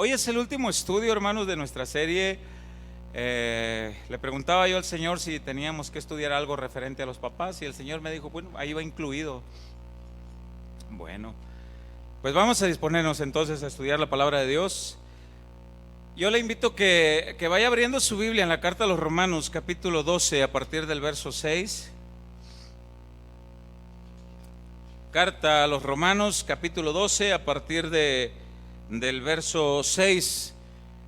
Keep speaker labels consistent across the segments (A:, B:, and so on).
A: Hoy es el último estudio, hermanos, de nuestra serie. Le preguntaba yo al Señor si teníamos que estudiar algo referente a los papás y el Señor me dijo, bueno, ahí va incluido. Bueno, pues vamos a disponernos entonces a estudiar la palabra de Dios. Yo le invito que vaya abriendo su Biblia en la carta a los Romanos, capítulo 12, a partir del verso 6. Carta a los Romanos, capítulo 12, a partir del verso 6.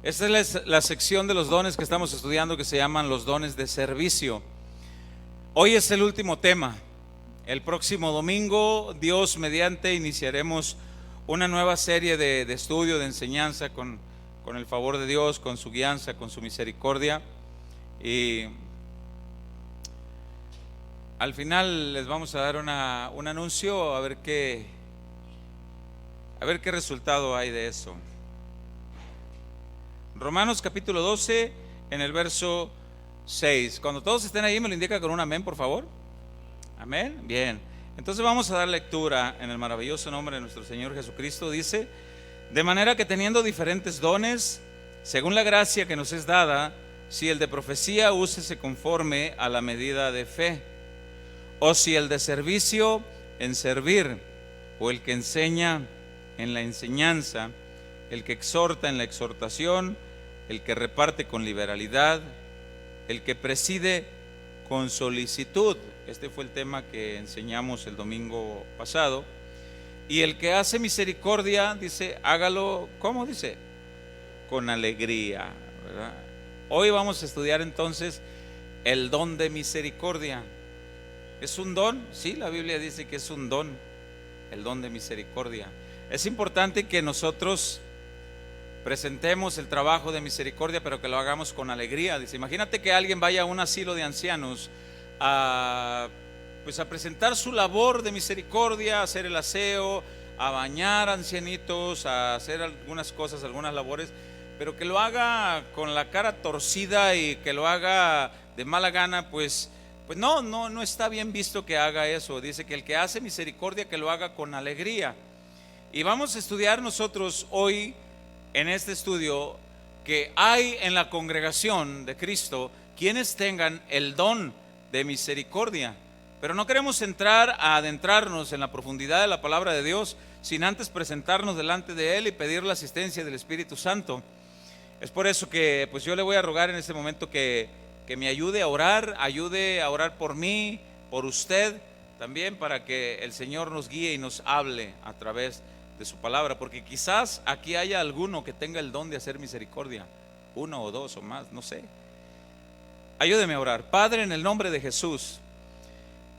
A: Esta es la sección de los dones que estamos estudiando, que se llaman los dones de servicio. Hoy es el último tema. El próximo domingo, Dios mediante, iniciaremos una nueva serie de estudio, de enseñanza, con el favor de Dios, con su guianza, con su misericordia. Y al final les vamos a dar un anuncio, a ver qué resultado hay de eso. Romanos capítulo 12, en el verso 6. Cuando todos estén ahí, me lo indica con un amén, por favor. Amén. Bien. Entonces vamos a dar lectura en el maravilloso nombre de nuestro Señor Jesucristo. Dice: de manera que teniendo diferentes dones, según la gracia que nos es dada, si el de profecía, úsese conforme a la medida de fe, o si el de servicio, en servir, o el que enseña, en la enseñanza, el que exhorta, en la exhortación, el que reparte con liberalidad, el que preside con solicitud. Este fue el tema que enseñamos el domingo pasado. Y el que hace misericordia, dice, hágalo, ¿cómo dice? Con alegría, ¿verdad? Hoy vamos a estudiar entonces el don de misericordia. ¿Es un don? Sí, la Biblia dice que es un don, el don de misericordia. Es importante que nosotros presentemos el trabajo de misericordia, pero que lo hagamos con alegría. Dice, imagínate que alguien vaya a un asilo de ancianos a presentar su labor de misericordia, a hacer el aseo, a bañar ancianitos, a hacer algunas cosas, algunas labores, pero que lo haga con la cara torcida y que lo haga de mala gana, pues no está bien visto que haga eso. Dice que el que hace misericordia, que lo haga con alegría. Y vamos a estudiar nosotros hoy en este estudio que hay en la congregación de Cristo quienes tengan el don de misericordia. Pero no queremos entrar a adentrarnos en la profundidad de la palabra de Dios sin antes presentarnos delante de Él y pedir la asistencia del Espíritu Santo. Es por eso que yo le voy a rogar en este momento que me ayude a orar por mí, por usted también, para que el Señor nos guíe y nos hable a través de su palabra, porque quizás aquí haya alguno que tenga el don de hacer misericordia, uno o dos o más, no sé. Ayúdeme a orar. Padre, en el nombre de Jesús,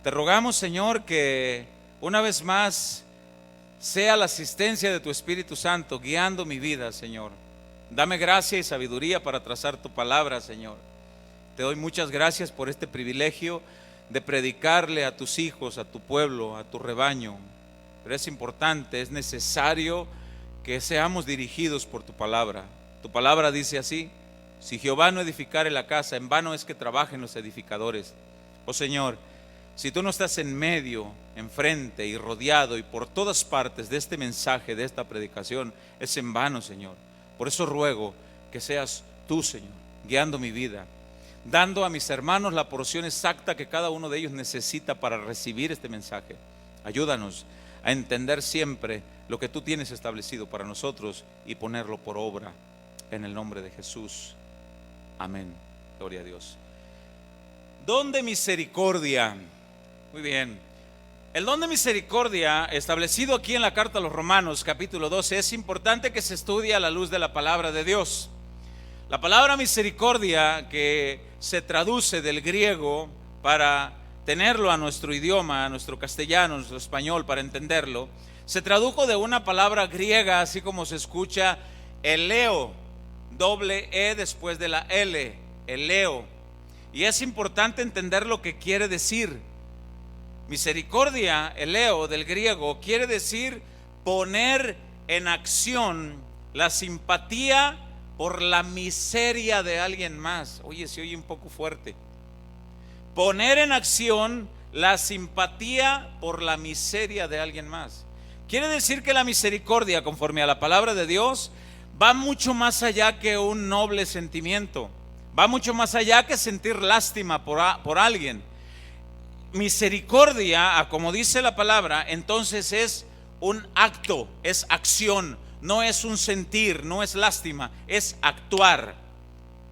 A: te rogamos, Señor, que una vez más sea la asistencia de tu Espíritu Santo guiando mi vida, Señor. Dame gracia y sabiduría para trazar tu palabra, Señor. Te doy muchas gracias por este privilegio de predicarle a tus hijos, a tu pueblo, a tu rebaño. Pero es importante, es necesario que seamos dirigidos por tu palabra. Tu palabra dice así: si Jehová no edificare la casa, en vano es que trabajen los edificadores. Oh Señor, si tú no estás en medio, enfrente y rodeado y por todas partes de este mensaje, de esta predicación, es en vano, Señor. Por eso ruego que seas tú, Señor, guiando mi vida, dando a mis hermanos la porción exacta que cada uno de ellos necesita para recibir este mensaje. Ayúdanos a entender siempre lo que tú tienes establecido para nosotros y ponerlo por obra en el nombre de Jesús. Amén. Gloria a Dios. Don de misericordia. Muy bien. El don de misericordia establecido aquí en la carta a los Romanos capítulo 12 es importante que se estudie a la luz de la palabra de Dios. La palabra misericordia, que se traduce del griego para tenerlo a nuestro idioma, a nuestro castellano, a nuestro español, para entenderlo, se tradujo de una palabra griega, así como se escucha, eleo, doble E después de la L, eleo. Y es importante entender lo que quiere decir. Misericordia, eleo, del griego, quiere decir poner en acción la simpatía por la miseria de alguien más. Oye, se oye un poco fuerte. Poner en acción la simpatía por la miseria de alguien más. Quiere decir que la misericordia, conforme a la palabra de Dios, va mucho más allá que un noble sentimiento. Va mucho más allá que sentir lástima por alguien. Misericordia, como dice la palabra, entonces es un acto, es acción, no es un sentir, no es lástima, es actuar.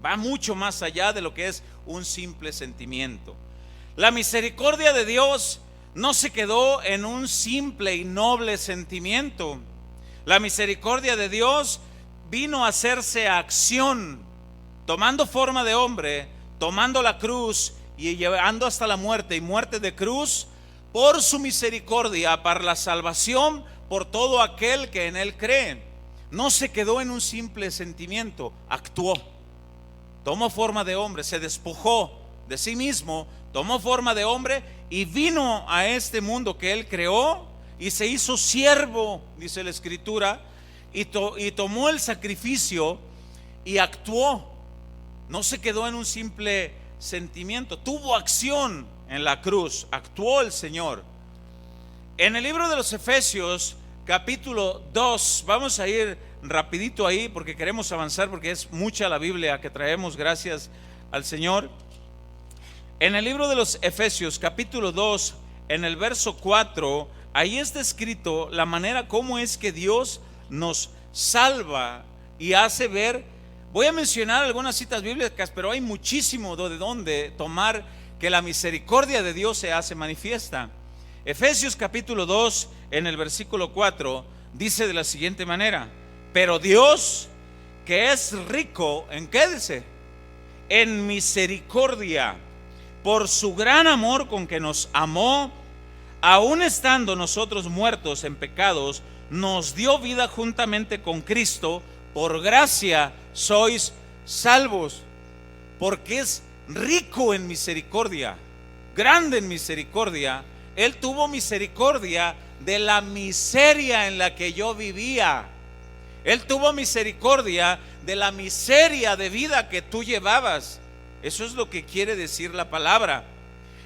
A: Va mucho más allá de lo que es un simple sentimiento. La misericordia de Dios no se quedó en un simple y noble sentimiento. La misericordia de Dios vino a hacerse acción, tomando forma de hombre, tomando la cruz y llevando hasta la muerte y muerte de cruz, por su misericordia para la salvación por todo aquel que en él cree. No se quedó en un simple sentimiento, actuó, tomó forma de hombre, se despojó de sí mismo, tomó forma de hombre y vino a este mundo que él creó y se hizo siervo, dice la escritura, y tomó el sacrificio y actuó. No se quedó en un simple sentimiento, tuvo acción en la cruz, actuó el Señor. En el libro de los Efesios, capítulo 2, vamos a ir rapidito ahí porque queremos avanzar, porque es mucha la Biblia que traemos, gracias al Señor. En el libro de los Efesios, capítulo 2, en el verso 4, ahí está escrito la manera como es que Dios nos salva y hace ver. Voy a mencionar algunas citas bíblicas, pero hay muchísimo de donde tomar que la misericordia de Dios se hace manifiesta. Efesios capítulo 2, en el versículo 4, dice de la siguiente manera: pero Dios, que es rico, ¿en qué dice? En misericordia, por su gran amor con que nos amó, aun estando nosotros muertos en pecados, nos dio vida juntamente con Cristo. Por gracia sois salvos, porque es rico en misericordia, grande en misericordia. Él tuvo misericordia de la miseria en la que yo vivía. Él tuvo misericordia de la miseria de vida que tú llevabas. Eso es lo que quiere decir la palabra.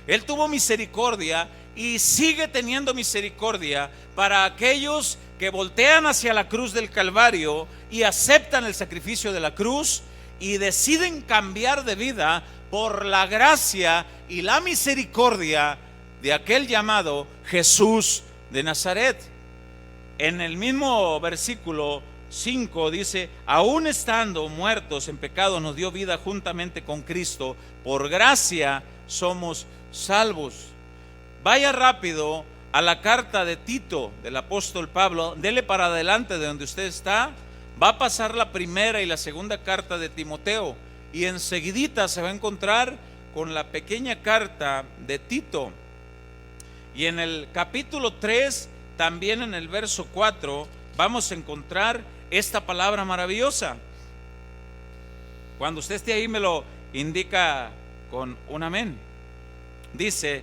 A: Él tuvo misericordia y sigue teniendo misericordia para aquellos que voltean hacia la cruz del Calvario y aceptan el sacrificio de la cruz y deciden cambiar de vida por la gracia y la misericordia de aquel llamado Jesús de Nazaret. En el mismo versículo 5 dice: aun estando muertos en pecado, nos dio vida juntamente con Cristo, por gracia somos salvos. Vaya rápido a la carta de Tito del apóstol Pablo, dele para adelante de donde usted está, va a pasar la primera y la segunda carta de Timoteo y enseguidita se va a encontrar con la pequeña carta de Tito. Y en el capítulo 3, también en el verso 4, vamos a encontrar esta palabra maravillosa. Cuando usted esté ahí me lo indica con un amén. Dice: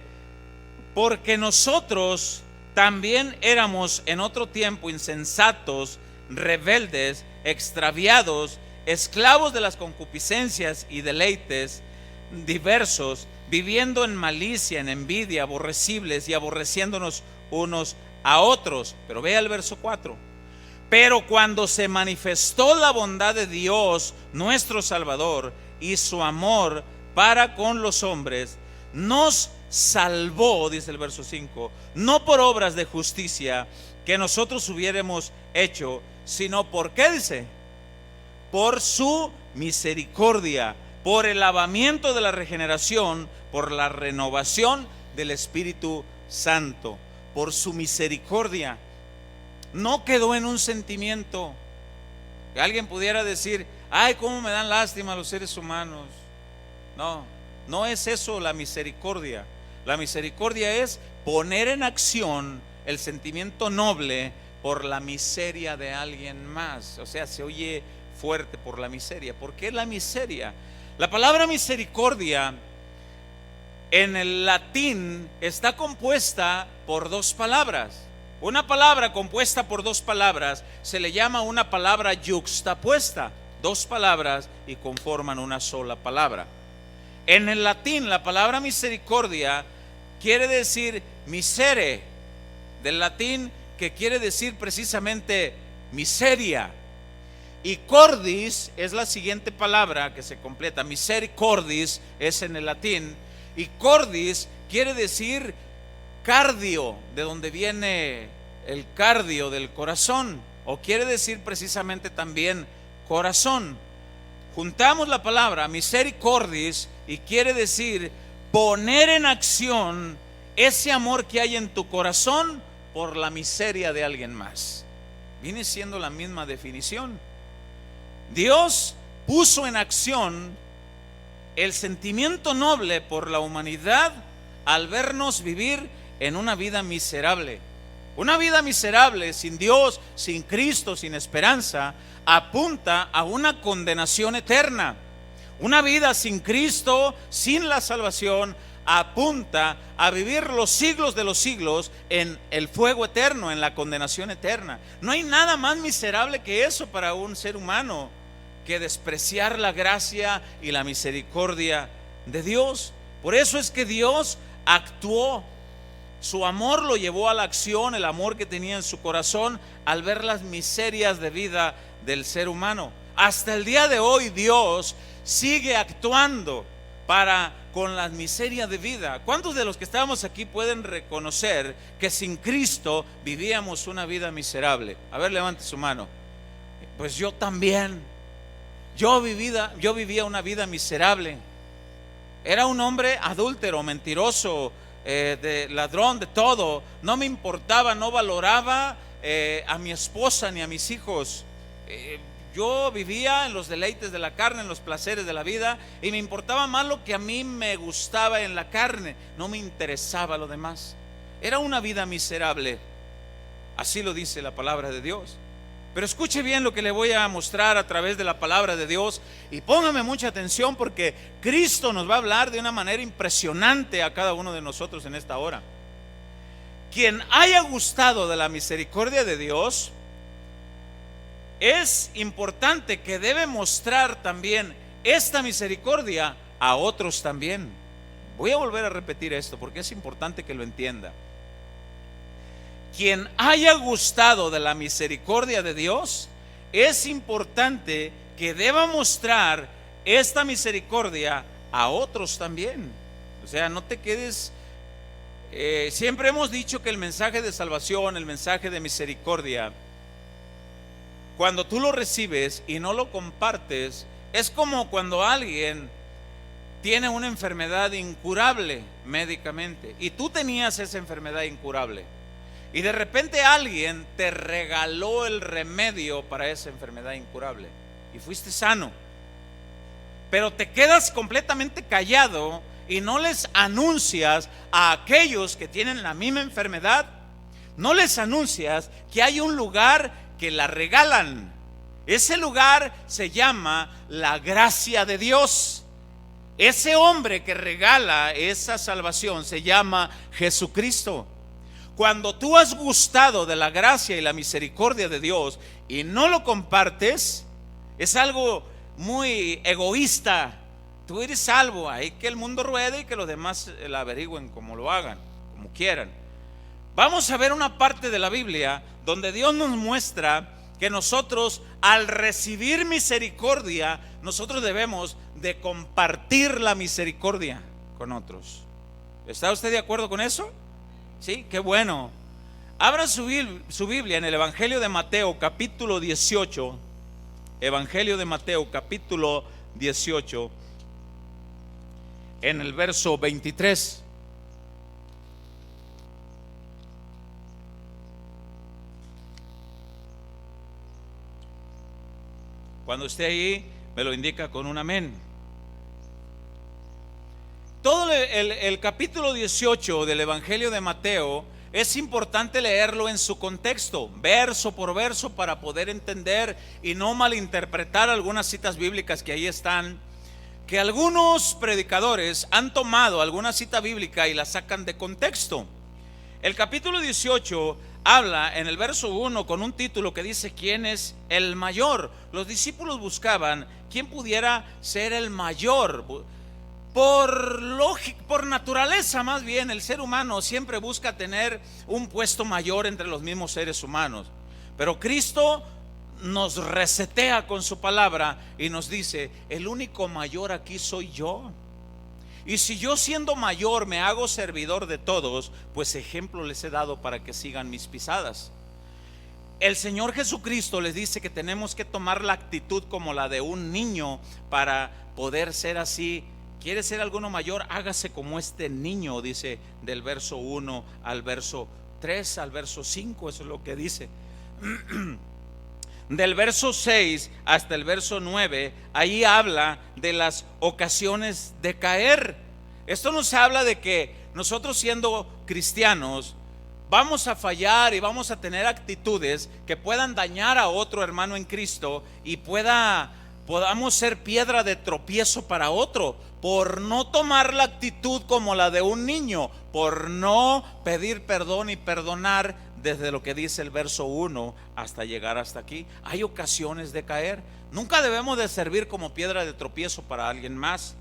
A: porque nosotros también éramos en otro tiempo insensatos, rebeldes, extraviados, esclavos de las concupiscencias y deleites diversos, viviendo en malicia, en envidia, aborrecibles y aborreciéndonos unos a otros. Pero vea el verso 4. Pero cuando se manifestó la bondad de Dios nuestro Salvador y su amor para con los hombres, nos salvó, dice el verso 5, no por obras de justicia que nosotros hubiéramos hecho, sino por, ¿qué dice? Por su misericordia, por el lavamiento de la regeneración, por la renovación del Espíritu Santo, por su misericordia. No quedó en un sentimiento que alguien pudiera decir: ay, cómo me dan lástima los seres humanos. No es eso la misericordia. La misericordia es poner en acción el sentimiento noble por la miseria de alguien más. O sea, se oye fuerte, por la miseria. ¿Por qué la miseria? La palabra misericordia en el latín está compuesta por dos palabras. Una palabra compuesta por dos palabras se le llama una palabra yuxtapuesta. Dos palabras y conforman una sola palabra. En el latín, la palabra misericordia quiere decir misere, del latín, que quiere decir precisamente miseria. Y cordis es la siguiente palabra que se completa. Misericordis es en el latín. Y cordis quiere decir cardio, de donde viene el cardio del corazón. O quiere decir precisamente también corazón. Juntamos la palabra misericordis y quiere decir poner en acción ese amor que hay en tu corazón por la miseria de alguien más. Viene siendo la misma definición. Dios puso en acción el sentimiento noble por la humanidad al vernos vivir en una vida miserable. Una vida miserable sin Dios, sin Cristo, sin esperanza, apunta a una condenación eterna. Una vida sin Cristo, sin la salvación, apunta a vivir los siglos de los siglos en el fuego eterno, en la condenación eterna. No hay nada más miserable que eso para un ser humano, que despreciar la gracia y la misericordia de Dios. Por eso es que Dios actuó. Su amor lo llevó a la acción, el amor que tenía en su corazón al ver las miserias de vida del ser humano. Hasta el día de hoy Dios sigue actuando con las miserias de vida. ¿Cuántos de los que estábamos aquí pueden reconocer que sin Cristo vivíamos una vida miserable? A ver, levante su mano. Pues yo también. Yo vivía una vida miserable. Era un hombre adúltero, mentiroso, de ladrón, de todo. No me importaba, no valoraba a mi esposa ni a mis hijos. Yo vivía en los deleites de la carne, en los placeres de la vida, y me importaba más lo que a mí me gustaba en la carne. No me interesaba lo demás. Era una vida miserable. Así lo dice la palabra de Dios. Pero escuche bien lo que le voy a mostrar a través de la palabra de Dios, y póngame mucha atención, porque Cristo nos va a hablar de una manera impresionante a cada uno de nosotros en esta hora. Quien haya gustado de la misericordia de Dios, es importante que debe mostrar también esta misericordia a otros también. Voy a volver a repetir esto porque es importante que lo entienda. Quien haya gustado de la misericordia de Dios, es importante que deba mostrar esta misericordia a otros también. O sea, no te quedes. Siempre hemos dicho que el mensaje de salvación, el mensaje de misericordia, cuando tú lo recibes y no lo compartes, es como cuando alguien tiene una enfermedad incurable médicamente y tú tenías esa enfermedad incurable. Y de repente alguien te regaló el remedio para esa enfermedad incurable y fuiste sano. Pero te quedas completamente callado y no les anuncias a aquellos que tienen la misma enfermedad. No les anuncias que hay un lugar que la regalan. Ese lugar se llama la gracia de Dios. Ese hombre que regala esa salvación se llama Jesucristo. Cuando tú has gustado de la gracia y la misericordia de Dios y no lo compartes, es algo muy egoísta. Tú eres salvo, hay que el mundo ruede y que los demás la averigüen como lo hagan, como quieran. Vamos a ver una parte de la Biblia donde Dios nos muestra que nosotros, al recibir misericordia, nosotros debemos de compartir la misericordia con otros. ¿Está usted de acuerdo con eso? Sí, qué bueno. Abra su Biblia en el Evangelio de Mateo, capítulo 18. Evangelio de Mateo, capítulo 18, en el verso 23. Cuando esté ahí, me lo indica con un amén. Todo el capítulo 18 del Evangelio de Mateo es importante leerlo en su contexto, verso por verso, para poder entender y no malinterpretar algunas citas bíblicas que ahí están, que algunos predicadores han tomado alguna cita bíblica y la sacan de contexto. El capítulo 18 habla en el verso 1 con un título que dice: ¿quién es el mayor? Los discípulos buscaban quién pudiera ser el mayor. Por lógica, por naturaleza más bien, el ser humano siempre busca tener un puesto mayor entre los mismos seres humanos. Pero Cristo nos resetea con su palabra y nos dice: el único mayor aquí soy yo. Y si yo, siendo mayor, me hago servidor de todos, pues ejemplo les he dado para que sigan mis pisadas. El Señor Jesucristo les dice que tenemos que tomar la actitud como la de un niño para poder ser así. ¿Quiere ser alguno mayor? Hágase como este niño, dice, del verso 1 al verso 3 al verso 5, eso es lo que dice. Del verso 6 hasta el verso 9, ahí habla de las ocasiones de caer. Esto nos habla de que nosotros, siendo cristianos, vamos a fallar y vamos a tener actitudes que puedan dañar a otro hermano en Cristo y podamos ser piedra de tropiezo para otro, por no tomar la actitud como la de un niño, por no pedir perdón y perdonar desde lo que dice el verso 1 hasta llegar hasta aquí. Hay ocasiones de caer. Nunca debemos de servir como piedra de tropiezo para alguien más.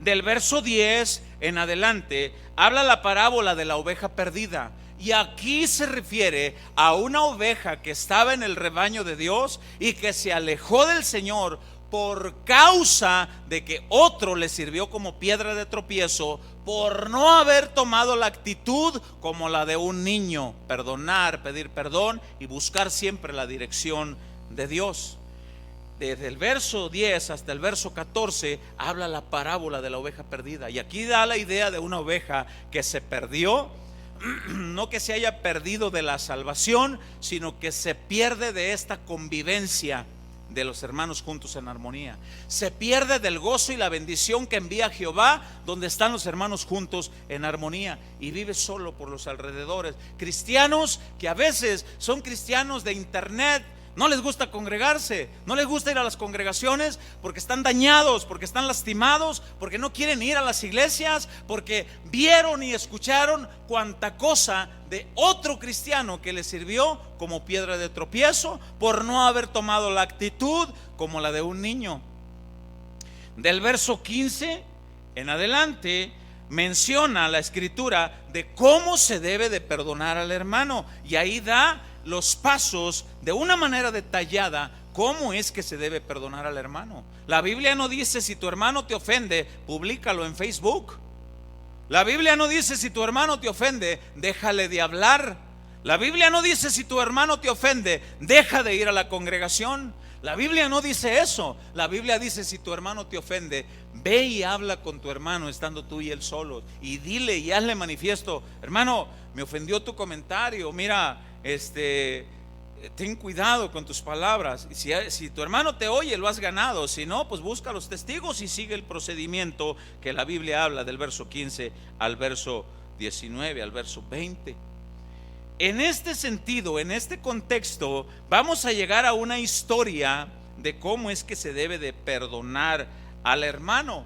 A: Del verso 10 en adelante habla la parábola de la oveja perdida. Y aquí se refiere a una oveja que estaba en el rebaño de Dios y que se alejó del Señor por causa de que otro le sirvió como piedra de tropiezo, por no haber tomado la actitud como la de un niño: perdonar, pedir perdón y buscar siempre la dirección de Dios. Desde el verso 10 hasta el verso 14 habla la parábola de la oveja perdida. Y aquí da la idea de una oveja que se perdió. No que se haya perdido de la salvación, sino que se pierde de esta convivencia de los hermanos juntos en armonía. Se pierde del gozo y la bendición que envía Jehová, donde están los hermanos juntos en armonía, y vive solo por los alrededores. Cristianos que a veces son cristianos de internet, no les gusta congregarse, no les gusta ir a las congregaciones porque están dañados, porque están lastimados, porque no quieren ir a las iglesias, porque vieron y escucharon cuanta cosa de otro cristiano que les sirvió como piedra de tropiezo, por no haber tomado la actitud como la de un niño. Del verso 15 en adelante menciona la escritura de cómo se debe de perdonar al hermano, y ahí da los pasos de una manera detallada cómo es que se debe perdonar al hermano. La Biblia no dice: si tu hermano te ofende, públicalo en Facebook. La Biblia no dice: si tu hermano te ofende, déjale de hablar. La Biblia no dice: si tu hermano te ofende, deja de ir a la congregación. La Biblia no dice eso. La Biblia dice: si tu hermano te ofende, ve y habla con tu hermano estando tú y él solos, y dile y hazle manifiesto: hermano, me ofendió tu comentario, mira, ten cuidado con tus palabras. Si tu hermano te oye, lo has ganado. Si no, pues busca los testigos y sigue el procedimiento que la Biblia habla, del verso 15 al verso 19, al verso 20. En este sentido, en este contexto, vamos a llegar a una historia de cómo es que se debe de perdonar al hermano.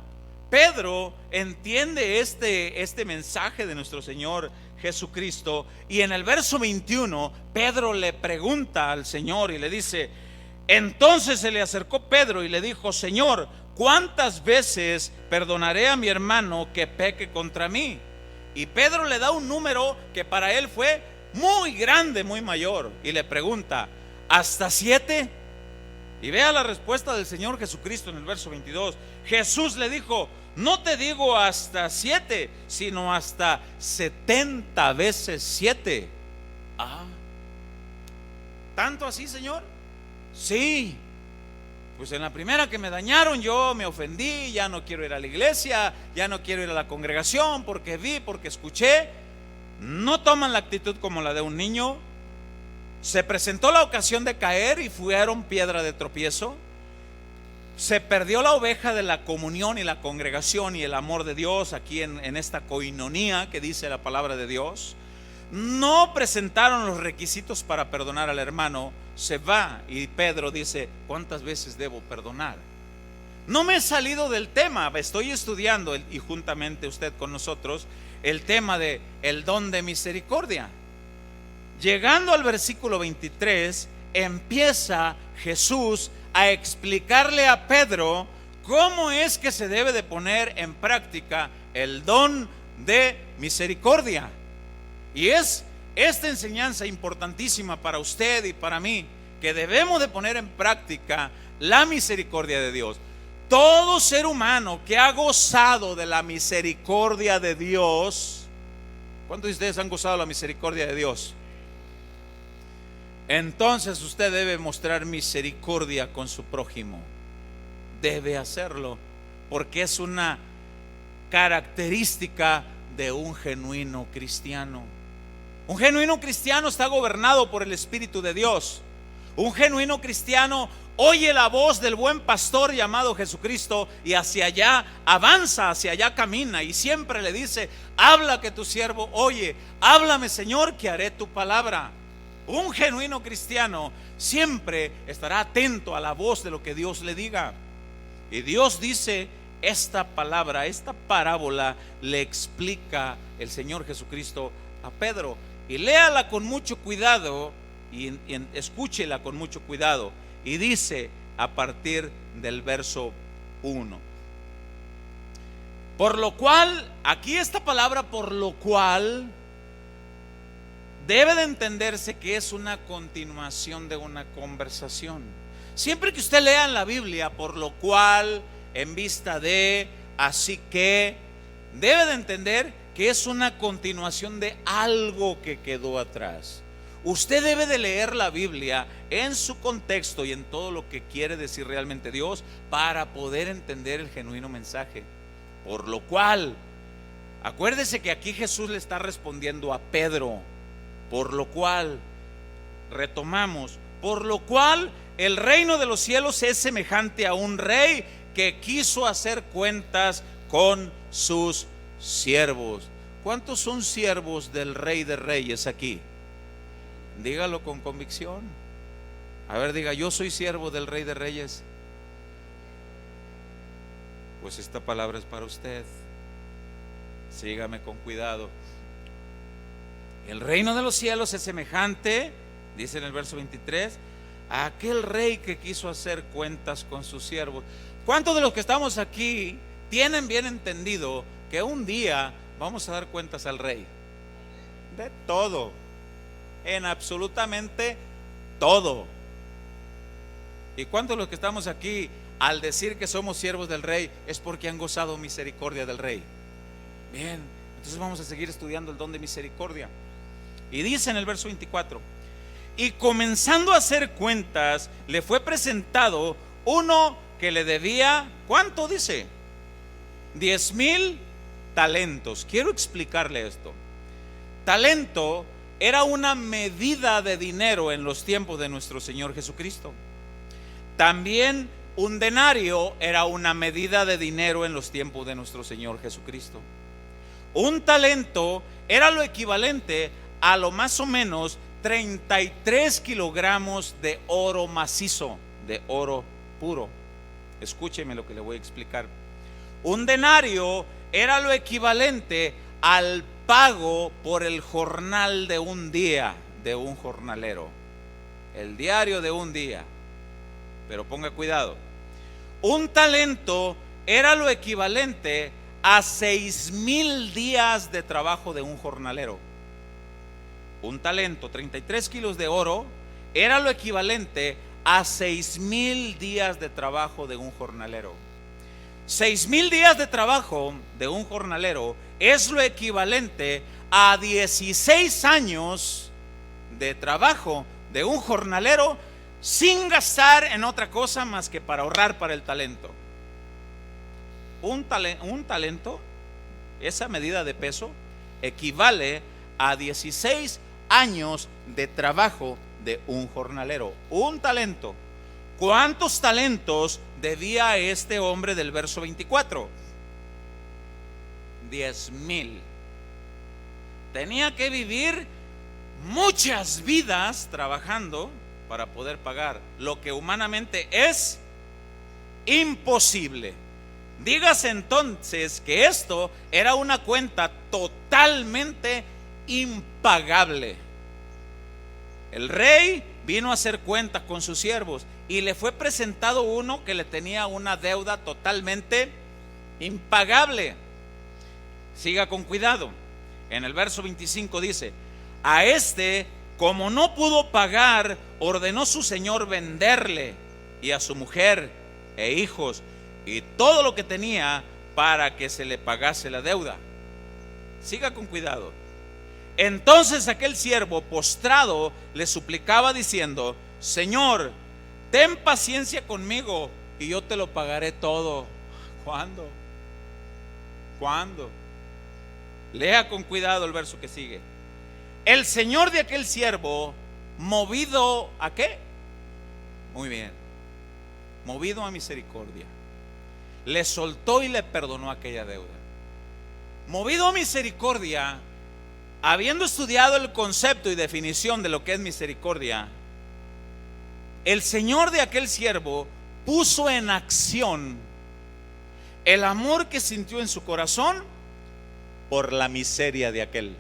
A: Pedro entiende este mensaje de nuestro Señor Jesucristo, y en el verso 21 Pedro le pregunta al Señor y le dice: entonces se le acercó Pedro y le dijo: Señor, ¿cuántas veces perdonaré a mi hermano que peque contra mí? Y Pedro le da un número que para él fue muy grande, muy mayor, y le pregunta: ¿hasta 7? Y vea la respuesta del Señor Jesucristo en el verso 22. Jesús le dijo: no te digo hasta 7, sino hasta 70 veces 7. ¿Tanto así, Señor? Sí. Pues en la primera que me dañaron, yo me ofendí, ya no quiero ir a la iglesia, ya no quiero ir a la congregación, porque vi, porque escuché. No toman la actitud como la de un niño. Se presentó la ocasión de caer y fueron piedra de tropiezo. Se perdió la oveja de la comunión y la congregación y el amor de Dios aquí en esta coinonía que dice la palabra de Dios. No presentaron los requisitos para perdonar al hermano. Se va y Pedro dice: ¿cuántas veces debo perdonar? No me he salido del tema, estoy estudiando y juntamente usted con nosotros el tema de el don de misericordia. Llegando al versículo 23, empieza Jesús a explicarle a Pedro cómo es que se debe de poner en práctica el don de misericordia. Y es esta enseñanza importantísima para usted y para mí, que debemos de poner en práctica la misericordia de Dios. Todo ser humano que ha gozado de la misericordia de Dios, ¿cuántos de ustedes han gozado de la misericordia de Dios? Entonces usted debe mostrar misericordia con su prójimo. Debe hacerlo, porque es una característica de un genuino cristiano. Un genuino cristiano está gobernado por el Espíritu de Dios. Un genuino cristiano oye la voz del buen pastor llamado Jesucristo y hacia allá avanza, hacia allá camina, y siempre le dice: habla, que tu siervo oye. Háblame, Señor, que haré tu palabra. Un genuino cristiano siempre estará atento a la voz de lo que Dios le diga. Y Dios dice esta palabra, esta parábola le explica el Señor Jesucristo a Pedro. Y léala con mucho cuidado y escúchela con mucho cuidado. Y dice a partir del verso 1: por lo cual, aquí esta palabra por lo cual debe de entenderse que es una continuación de una conversación. Siempre que usted lea en la Biblia por lo cual, en vista de, así que, debe de entender que es una continuación de algo que quedó atrás. Usted debe de leer la Biblia en su contexto y en todo lo que quiere decir realmente Dios para poder entender el genuino mensaje. Por lo cual, acuérdese que aquí Jesús le está respondiendo a Pedro. Por lo cual, retomamos, por lo cual el reino de los cielos es semejante a un rey que quiso hacer cuentas con sus siervos. ¿Cuántos son siervos del Rey de Reyes aquí? Dígalo con convicción. A ver, diga: yo soy siervo del Rey de Reyes. Pues esta palabra es para usted. Sígame con cuidado. El reino de los cielos es semejante, dice en el verso 23, a aquel rey que quiso hacer cuentas con sus siervos. ¿Cuántos de los que estamos aquí tienen bien entendido que un día vamos a dar cuentas al rey? De todo, en absolutamente todo. ¿Y cuántos de los que estamos aquí, al decir que somos siervos del rey, es porque han gozado misericordia del rey? Bien, entonces vamos a seguir estudiando el don de misericordia. Y dice en el verso 24: y comenzando a hacer cuentas, le fue presentado uno que le debía, ¿cuánto dice? 10,000 talentos. Quiero explicarle esto. Talento era una medida de dinero en los tiempos de nuestro Señor Jesucristo. También un denario era una medida de dinero en los tiempos de nuestro Señor Jesucristo. Un talento era lo equivalente a lo más o menos 33 kilogramos de oro macizo, de oro puro. Escúcheme lo que le voy a explicar. Un denario era lo equivalente al pago por el jornal de un día de un jornalero, el diario de un día. Pero ponga cuidado, un talento era lo equivalente a 6,000 días de trabajo de un jornalero. Un talento, 33 kilos de oro, era lo equivalente a 6,000 días de trabajo de un jornalero. 6,000 días de trabajo de un jornalero es lo equivalente a 16 años de trabajo de un jornalero, sin gastar en otra cosa más que para ahorrar para el talento. Un talento, esa medida de peso, equivale a 16 años de trabajo de un jornalero. Un talento. ¿Cuántos talentos debía este hombre del verso 24? 10,000. Tenía que vivir muchas vidas trabajando para poder pagar lo que humanamente es imposible. Dígase entonces que esto era una cuenta totalmente impagable. El rey vino a hacer cuentas con sus siervos y le fue presentado uno que le tenía una deuda totalmente impagable. Siga con cuidado. En el verso 25 dice: a este Como no pudo pagar, ordenó su señor venderle y a su mujer e hijos y todo lo que tenía para que se le pagase la deuda. Siga con cuidado. Entonces aquel siervo postrado le suplicaba diciendo: Señor, ten paciencia conmigo y yo te lo pagaré todo. ¿Cuándo? ¿Cuándo? Lea con cuidado el verso que sigue. El señor de aquel siervo, movido ¿a qué? Muy bien, movido a misericordia, le soltó y le perdonó aquella deuda. Movido a misericordia, habiendo estudiado el concepto y definición de lo que es misericordia, el señor de aquel siervo puso en acción el amor que sintió en su corazón por la miseria de aquel.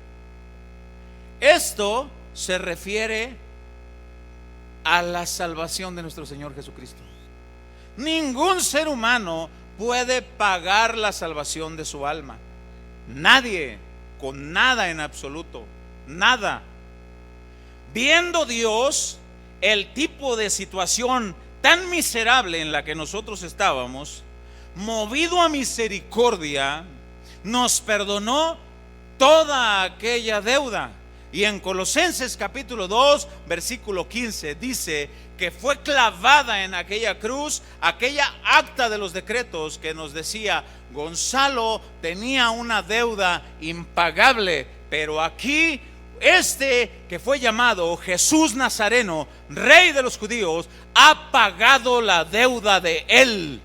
A: Esto se refiere a la salvación de nuestro Señor Jesucristo. Ningún ser humano puede pagar la salvación de su alma. Nadie, con nada en absoluto, nada. Viendo Dios el tipo de situación tan miserable en la que nosotros estábamos, movido a misericordia, nos perdonó toda aquella deuda. Y en Colosenses capítulo 2 versículo 15 dice que fue clavada en aquella cruz aquella acta de los decretos que nos decía: Gonzalo tenía una deuda impagable, pero aquí que fue llamado Jesús Nazareno, Rey de los judíos, ha pagado la deuda de él.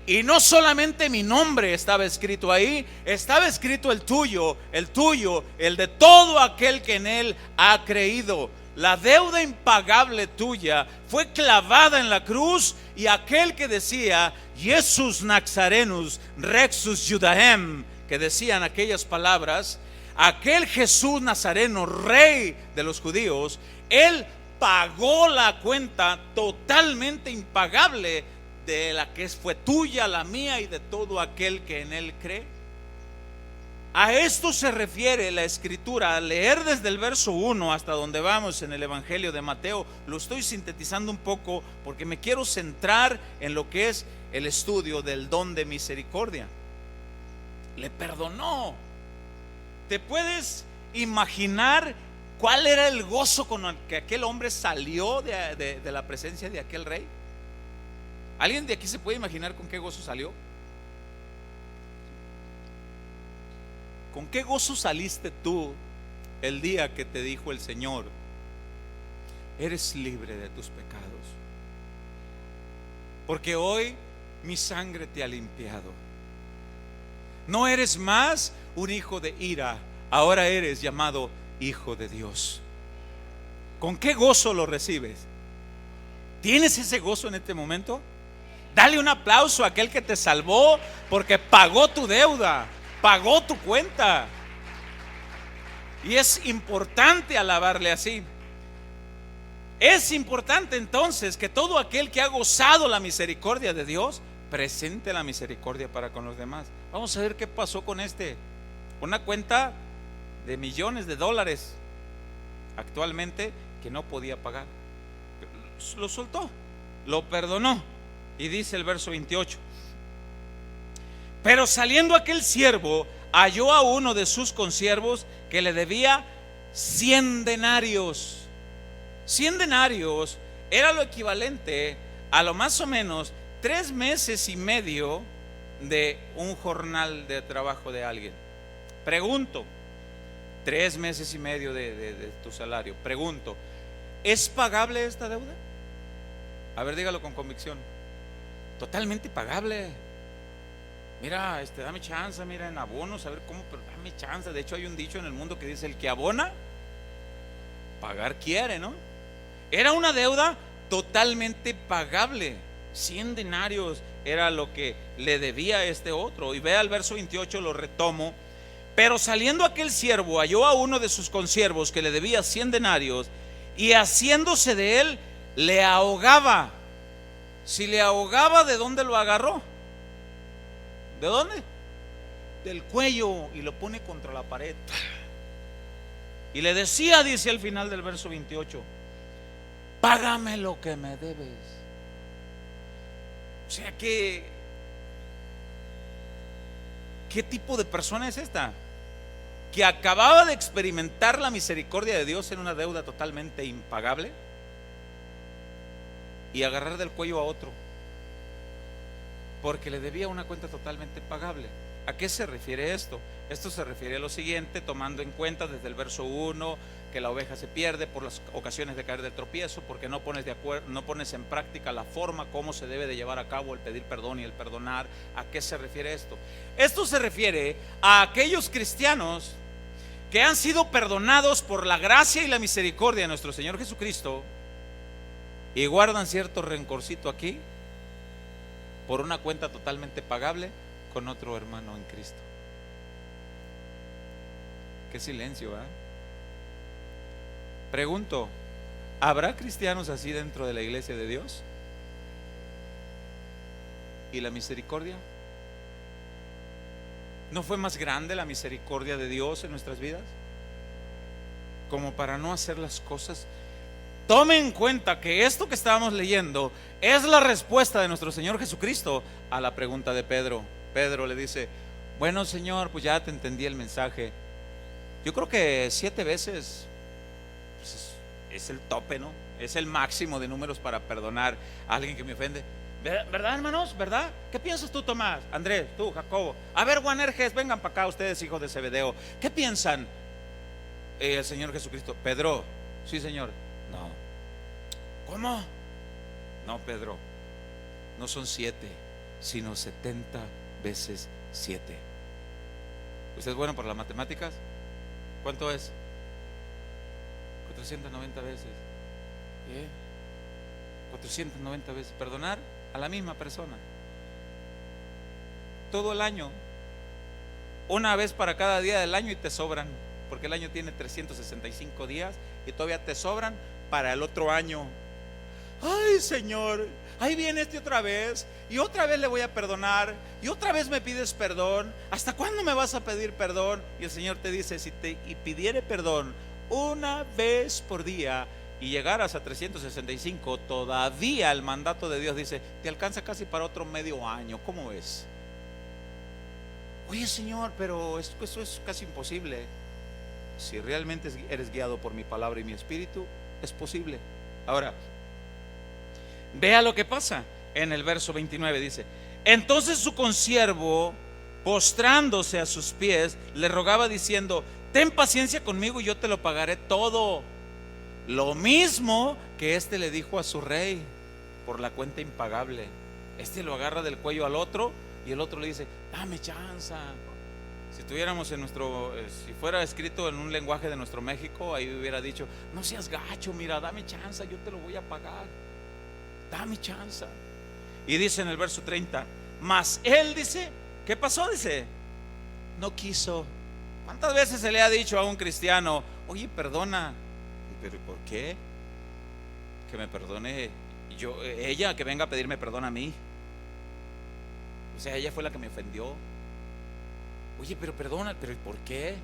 A: Y no solamente mi nombre estaba escrito ahí, estaba escrito el tuyo, el de todo aquel que en él ha creído. La deuda impagable tuya fue clavada en la cruz, y aquel que decía Jesús Nazarenus Rexus Judaem, que decían aquellas palabras, aquel Jesús Nazareno, Rey de los judíos, él pagó la cuenta totalmente impagable de la que fue tuya, la mía y de todo aquel que en él cree. A esto se refiere la escritura. Al leer desde el verso 1 hasta donde vamos en el Evangelio de Mateo, lo estoy sintetizando un poco porque me quiero centrar en lo que es el estudio del don de misericordia. Le perdonó. ¿Te puedes imaginar cuál era el gozo con el que aquel hombre salió de la presencia de aquel rey? ¿Alguien de aquí se puede imaginar con qué gozo salió? ¿Con qué gozo saliste tú el día que te dijo el Señor: eres libre de tus pecados, porque hoy mi sangre te ha limpiado? No eres más un hijo de ira, ahora eres llamado hijo de Dios. ¿Con qué gozo lo recibes? ¿Tienes ese gozo en este momento? Dale un aplauso a aquel que te salvó, porque pagó tu deuda, pagó tu cuenta. Y es importante alabarle así. Es importante entonces que todo aquel que ha gozado la misericordia de Dios presente la misericordia para con los demás. Vamos a ver qué pasó con una cuenta de millones de dólares actualmente que no podía pagar. Lo soltó, lo perdonó. Y dice el verso 28: pero saliendo aquel siervo, halló a uno de sus consiervos que le debía 100 denarios. 100 denarios era lo equivalente a lo más o menos 3 meses y medio de un jornal de trabajo de alguien. Pregunto, 3 meses y medio de tu salario. Pregunto, ¿es pagable esta deuda? A ver, dígalo con convicción. Totalmente pagable. Mira, dame chance, mira, en abonos, a ver cómo, pero dame chance. De hecho, hay un dicho en el mundo que dice: el que abona, pagar quiere, ¿no? Era una deuda totalmente pagable. 100 denarios era lo que le debía a este otro. Y vea el verso 28, lo retomo. Pero saliendo aquel siervo, halló a uno de sus consiervos que le debía 100 denarios, y haciéndose de él, le ahogaba. Si le ahogaba, ¿de dónde lo agarró? ¿De dónde? Del cuello, y lo pone contra la pared. Y le decía, dice al final del verso 28, págame lo que me debes. O sea que, ¿qué tipo de persona es esta? Que acababa de experimentar la misericordia de Dios en una deuda totalmente impagable y agarrar del cuello a otro porque le debía una cuenta totalmente pagable. ¿A qué se refiere esto? Esto se refiere a lo siguiente, tomando en cuenta desde el verso 1 que la oveja se pierde por las ocasiones de caer de tropiezo, porque no pones en práctica la forma como se debe de llevar a cabo el pedir perdón y el perdonar. ¿A qué se refiere esto? Esto se refiere a aquellos cristianos que han sido perdonados por la gracia y la misericordia de nuestro Señor Jesucristo y guardan cierto rencorcito aquí por una cuenta totalmente pagable con otro hermano en Cristo. Qué silencio, ¿eh? Pregunto, ¿habrá cristianos así dentro de la iglesia de Dios? ¿Y la misericordia? ¿No fue más grande la misericordia de Dios en nuestras vidas como para no hacer las cosas? Tome en cuenta que esto que estábamos leyendo es la respuesta de nuestro Señor Jesucristo a la pregunta de Pedro. Pedro le dice, bueno, Señor, pues ya te entendí el mensaje. Yo creo que 7 veces pues es el tope, ¿no? Es el máximo de números para perdonar a alguien que me ofende. ¿Verdad, hermanos? ¿Verdad? ¿Qué piensas tú, Tomás? Andrés, tú, Jacobo. A ver, Juanerges, vengan para acá ustedes, hijos de Zebedeo. ¿Qué piensan? El Señor Jesucristo. Pedro, sí, Señor. No. ¿Cómo? No, Pedro, no son 7, sino 70 veces 7. ¿Usted es bueno por las matemáticas? ¿Cuánto es? 490 veces. 490 veces. Perdonar a la misma persona todo el año, una vez para cada día del año, y te sobran, porque el año tiene 365 días y todavía te sobran para el otro año. Ay, Señor, ahí viene otra vez, y otra vez le voy a perdonar, y otra vez me pides perdón. ¿Hasta cuándo me vas a pedir perdón? Y el Señor te dice, si te pidiere perdón una vez por día y llegaras a 365, todavía el mandato de Dios dice, te alcanza casi para otro medio año. ¿Cómo ves? Oye, Señor, pero eso es casi imposible. Si realmente eres guiado por mi palabra y mi espíritu, es posible. Ahora, vea lo que pasa en el verso 29. Dice, entonces su consiervo, postrándose a sus pies, le rogaba diciendo, ten paciencia conmigo y yo te lo pagaré todo. Lo mismo que éste le dijo a su rey por la cuenta impagable. Este lo agarra del cuello al otro y el otro le dice, dame chance. Si tuviéramos en si fuera escrito en un lenguaje de nuestro México, ahí hubiera dicho, no seas gacho, mira, dame chance, yo te lo voy a pagar. Dame chance. Y dice en el verso 30, mas él dice, ¿qué pasó? Dice, no quiso. ¿Cuántas veces se le ha dicho a un cristiano, oye, perdona? ¿Pero por qué? Que me perdone ella, que venga a pedirme perdón a mí. O sea, ella fue la que me ofendió. Oye, pero perdona, pero ¿por qué?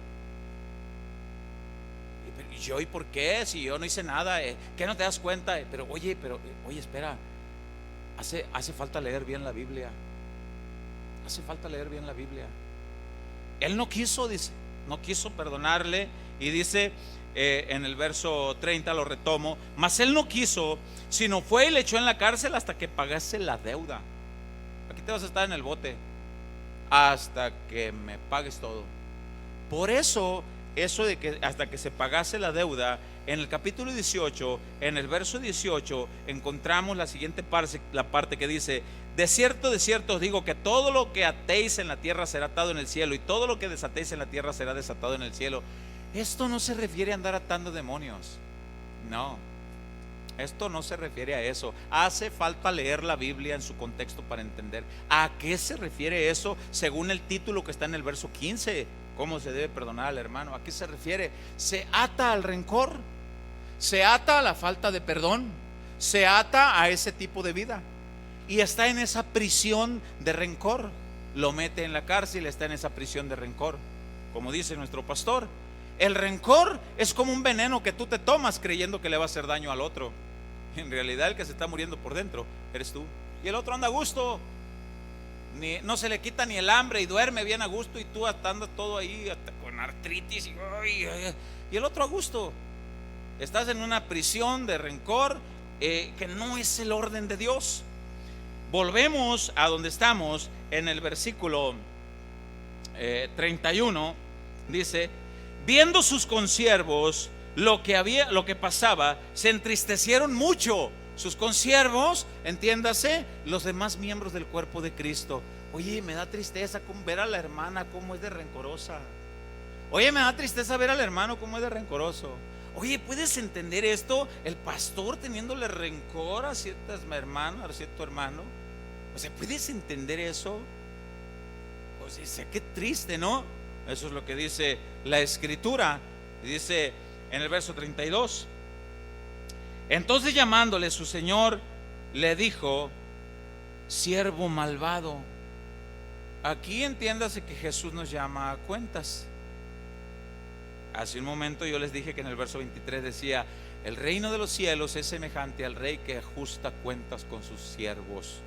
A: ¿Y por qué? Si yo no hice nada, ¿qué no te das cuenta? Pero oye, espera. Hace falta leer bien la Biblia. Hace falta leer bien la Biblia. Él no quiso, dice, no quiso perdonarle. Y dice en el verso 30, lo retomo, mas él no quiso, sino fue y le echó en la cárcel hasta que pagase la deuda. Aquí te vas a estar en el bote hasta que me pagues todo. Por eso de que hasta que se pagase la deuda, en el capítulo 18, en el verso 18, encontramos la siguiente parte, la parte que dice, de cierto os digo que todo lo que atéis en la tierra será atado en el cielo, y todo lo que desatéis en la tierra será desatado en el cielo. Esto no se refiere a andar atando demonios. No, esto no se refiere a eso. Hace falta leer la Biblia en su contexto para entender a qué se refiere eso, según el título que está en el verso 15. ¿Cómo se debe perdonar al hermano? ¿A qué se refiere? Se ata al rencor, se ata a la falta de perdón, se ata a ese tipo de vida y está en esa prisión de rencor. Lo mete en la cárcel, está en esa prisión de rencor. Como dice nuestro pastor, El rencor es como un veneno que tú te tomas creyendo que le va a hacer daño al otro. En realidad el que se está muriendo por dentro eres tú. Y el otro anda a gusto, no se le quita ni el hambre y duerme bien a gusto, y tú andas todo ahí hasta con artritis y el otro a gusto. Estás en una prisión de rencor que no es el orden de Dios. Volvemos a donde estamos en el versículo 31. Dice: viendo sus consiervos lo que pasaba, se entristecieron mucho. Sus consiervos, entiéndase, los demás miembros del cuerpo de Cristo. Oye, me da tristeza ver a la hermana como es de rencorosa. Oye, me da tristeza ver al hermano como es de rencoroso. Oye, ¿puedes entender esto? El pastor teniéndole rencor a ciertas hermanas, a cierto hermano. O sea, ¿puedes entender eso? Pues dice, qué triste, ¿no? Eso es lo que dice la escritura. Dice en el verso 32: entonces llamándole su señor, le dijo: siervo malvado. Aquí entiéndase que Jesús nos llama a cuentas. Hace un momento yo les dije que en el verso 23 decía: el reino de los cielos es semejante al rey que ajusta cuentas con sus siervos.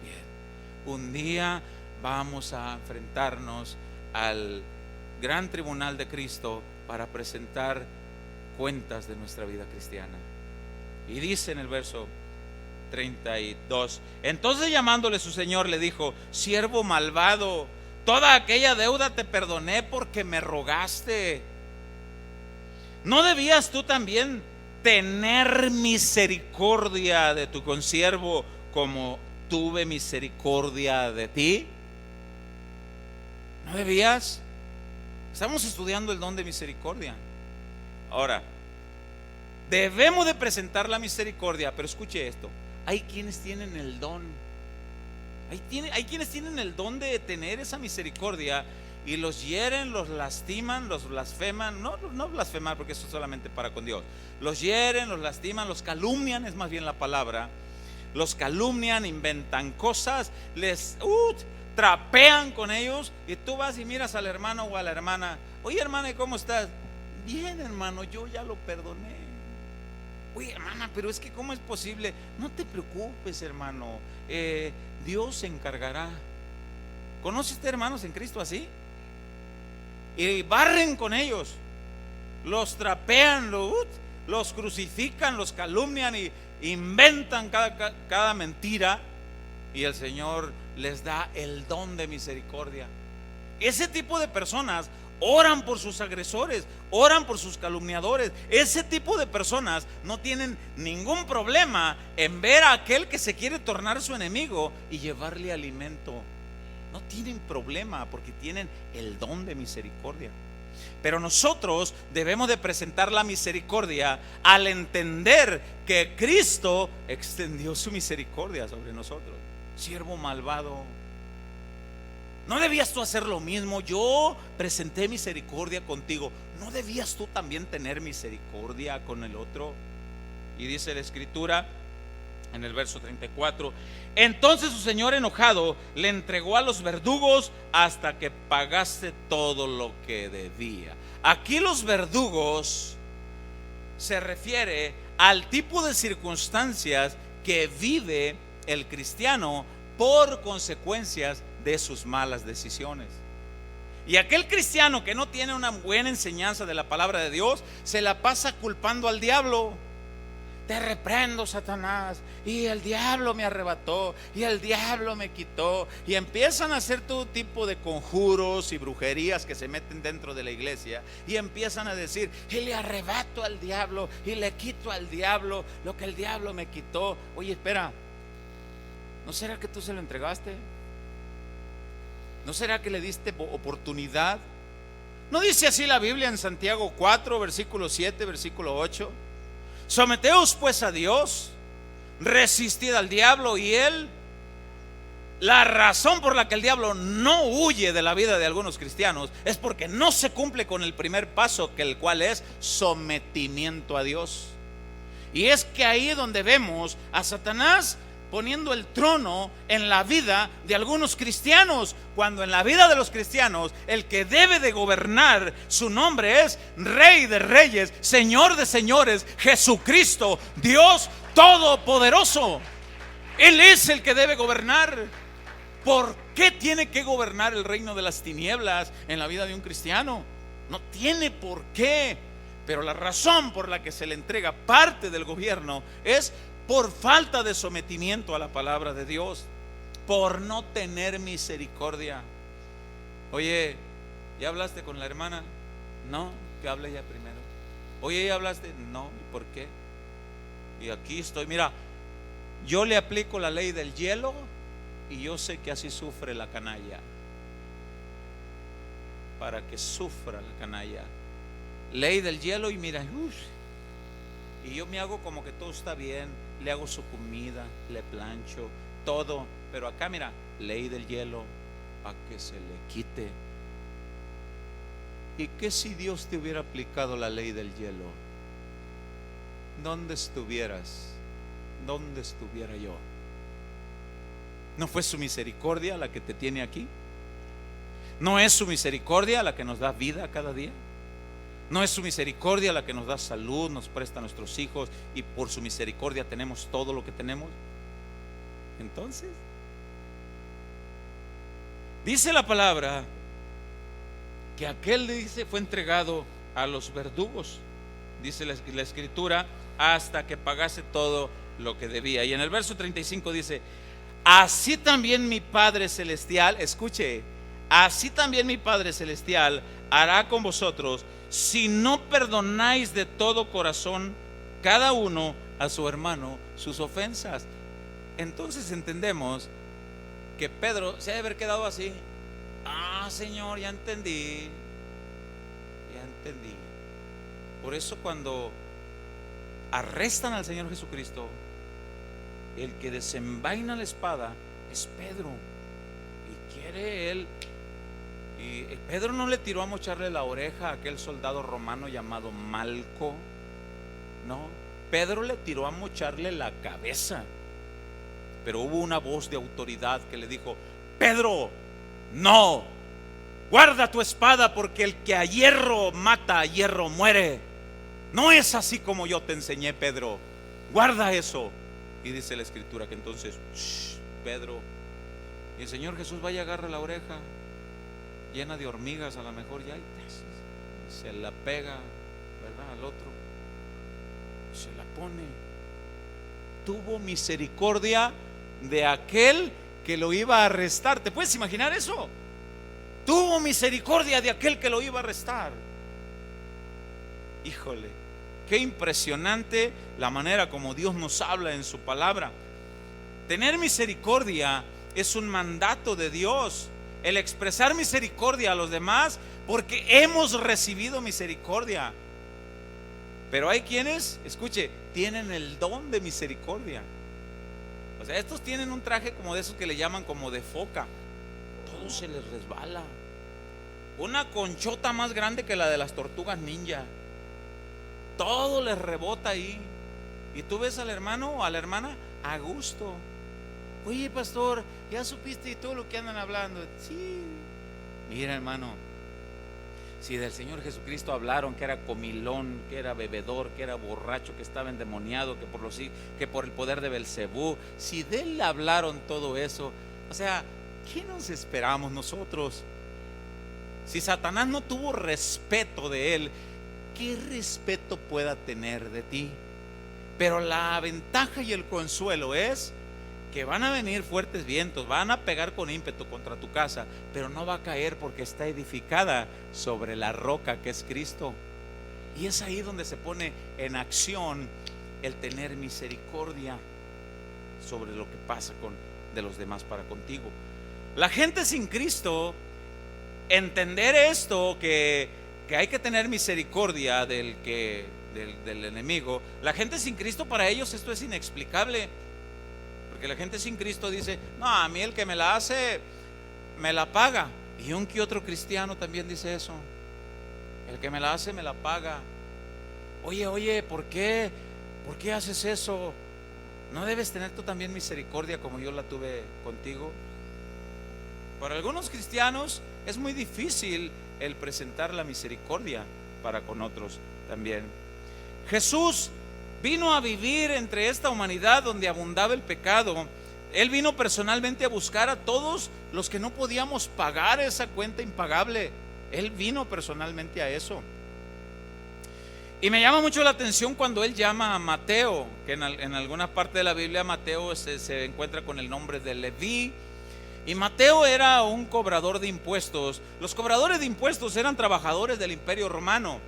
A: Bien, un día vamos a enfrentarnos al gran tribunal de Cristo para presentar cuentas de nuestra vida cristiana. Y dice en el verso 32: entonces llamándole su señor le dijo: siervo malvado, toda aquella deuda te perdoné porque me rogaste. ¿No debías tú también tener misericordia de tu consiervo como tuve misericordia de ti? ¿No debías? Estamos estudiando el don de misericordia. Ahora, debemos de presentar la misericordia, pero escuche esto: hay quienes tienen el don. Hay quienes tienen el don de tener esa misericordia y los hieren, los lastiman, los blasfeman. No blasfemar, porque eso es solamente para con Dios. Los hieren, los lastiman, los calumnian, es más bien la palabra. Los calumnian, inventan cosas, les trapean con ellos, y tú vas y miras al hermano o a la hermana: oye, hermana, ¿y cómo estás? Bien, hermano, yo ya lo perdoné. Oye, hermana, pero es que ¿cómo es posible? No te preocupes, hermano, Dios se encargará. ¿Conoce usted hermanos en Cristo así? Y barren con ellos, los trapean, los crucifican, los calumnian y inventan cada mentira, y el Señor les da el don de misericordia. Ese tipo de personas oran por sus agresores, oran por sus calumniadores. Ese tipo de personas no tienen ningún problema en ver a aquel que se quiere tornar su enemigo y llevarle alimento. No tienen problema porque tienen el don de misericordia. Pero nosotros debemos de presentar la misericordia al entender que Cristo extendió su misericordia sobre nosotros. Siervo malvado, ¿no debías tú hacer lo mismo? Yo presenté misericordia contigo. ¿No debías tú también tener misericordia con el otro? Y dice la escritura en el verso 34: entonces su señor enojado le entregó a los verdugos hasta que pagase todo lo que debía. Aquí los verdugos se refiere al tipo de circunstancias que vive el cristiano por consecuencias de sus malas decisiones. Y aquel cristiano que no tiene una buena enseñanza de la palabra de Dios se la pasa culpando al diablo. Te reprendo, Satanás, y el diablo me arrebató, y el diablo me quitó. Y empiezan a hacer todo tipo de conjuros y brujerías que se meten dentro de la iglesia, y empiezan a decir: y le arrebato al diablo, y le quito al diablo lo que el diablo me quitó. Oye, espera, ¿no será que tú se lo entregaste? ¿No será que le diste oportunidad? ¿No dice así la Biblia en Santiago 4, versículo 7, versículo 8? Someteos pues a Dios, resistid al diablo y él. La razón por la que el diablo no huye de la vida de algunos cristianos es porque no se cumple con el primer paso, que el cual es sometimiento a Dios. Y es que ahí donde vemos a Satanás poniendo el trono en la vida de algunos cristianos, cuando en la vida de los cristianos el que debe de gobernar, su nombre es Rey de Reyes, Señor de Señores, Jesucristo, Dios Todopoderoso. Él es el que debe gobernar. ¿Por qué tiene que gobernar el reino de las tinieblas en la vida de un cristiano? No tiene por qué. Pero la razón por la que se le entrega parte del gobierno es por falta de sometimiento a la palabra de Dios, por no tener misericordia. Oye, ¿ya hablaste con la hermana? No, que hable ella primero. Oye, ¿ya hablaste? No, ¿y por qué? Y aquí estoy, mira, yo le aplico la ley del hielo y yo sé que así sufre la canalla. Para que sufra la canalla. Ley del hielo y mira, y yo me hago como que todo está bien, le hago su comida, le plancho, todo, pero acá mira, ley del hielo, para que se le quite. ¿Y qué si Dios te hubiera aplicado la ley del hielo? ¿Dónde estuvieras? ¿Dónde estuviera yo? ¿No fue su misericordia la que te tiene aquí? ¿No es su misericordia la que nos da vida cada día? ¿No es su misericordia la que nos da salud, nos presta a nuestros hijos y por su misericordia tenemos todo lo que tenemos? Entonces, dice la palabra que aquel, dice, fue entregado a los verdugos, dice la escritura, hasta que pagase todo lo que debía. Y en el verso 35 dice: así también mi Padre Celestial, escuche, así también mi Padre Celestial hará con vosotros si no perdonáis de todo corazón cada uno a su hermano sus ofensas. Entonces entendemos que Pedro se ha de haber quedado así. Ah, Señor, ya entendí. Ya entendí. Por eso cuando arrestan al Señor Jesucristo, el que desenvaina la espada es Pedro. Y quiere él. Y Pedro no le tiró a mocharle la oreja a aquel soldado romano llamado Malco. No, Pedro le tiró a mocharle la cabeza. Pero hubo una voz de autoridad que le dijo: Pedro, no, guarda tu espada, porque el que a hierro mata, a hierro muere. No es así como yo te enseñé, Pedro. Guarda eso. Y dice la escritura que entonces Pedro, y el Señor Jesús va y agarra la oreja llena de hormigas, a lo mejor ya, y se la pega, ¿verdad?, al otro, se la pone. Tuvo misericordia de aquel que lo iba a arrestar. ¿Te puedes imaginar eso? Tuvo misericordia de aquel que lo iba a arrestar. Híjole, qué impresionante la manera como Dios nos habla en su palabra. Tener misericordia es un mandato de Dios. El expresar misericordia a los demás, porque hemos recibido misericordia. Pero hay quienes, escuche, tienen el don de misericordia. O sea, estos tienen un traje como de esos que le llaman como de foca. Todo se les resbala. Una conchota más grande que la de las tortugas ninja. Todo les rebota ahí. Y tú ves al hermano o a la hermana a gusto. Oye, pastor, ¿ya supiste todo lo que andan hablando? Sí. Mira, hermano, si del Señor Jesucristo hablaron que era comilón, que era bebedor, que era borracho, que estaba endemoniado, que por el poder de Belcebú, si de él hablaron todo eso, o sea, ¿qué nos esperamos nosotros? Si Satanás no tuvo respeto de él, ¿qué respeto pueda tener de ti? Pero la ventaja y el consuelo es que van a venir fuertes vientos, van a pegar con ímpetu contra tu casa, pero no va a caer porque está edificada sobre la roca que es Cristo. Y es ahí donde se pone en acción el tener misericordia sobre lo que pasa de los demás para contigo. La gente sin Cristo, entender esto, que hay que tener misericordia del enemigo. La gente sin Cristo, para ellos esto es inexplicable. Porque la gente sin Cristo dice: no, a mí el que me la hace me la paga. Y un que otro cristiano también dice eso: el que me la hace me la paga. Oye, ¿por qué haces eso? ¿No debes tener tú también misericordia como yo la tuve contigo? Para algunos cristianos es muy difícil el presentar la misericordia para con otros también. Jesús vino a vivir entre esta humanidad donde abundaba el pecado. Él vino personalmente a buscar a todos los que no podíamos pagar esa cuenta impagable. Él vino personalmente a eso. Y me llama mucho la atención cuando él llama a Mateo, que en alguna parte de la Biblia Mateo se encuentra con el nombre de Leví. Y Mateo era un cobrador de impuestos. Los cobradores de impuestos eran trabajadores del Imperio Romano.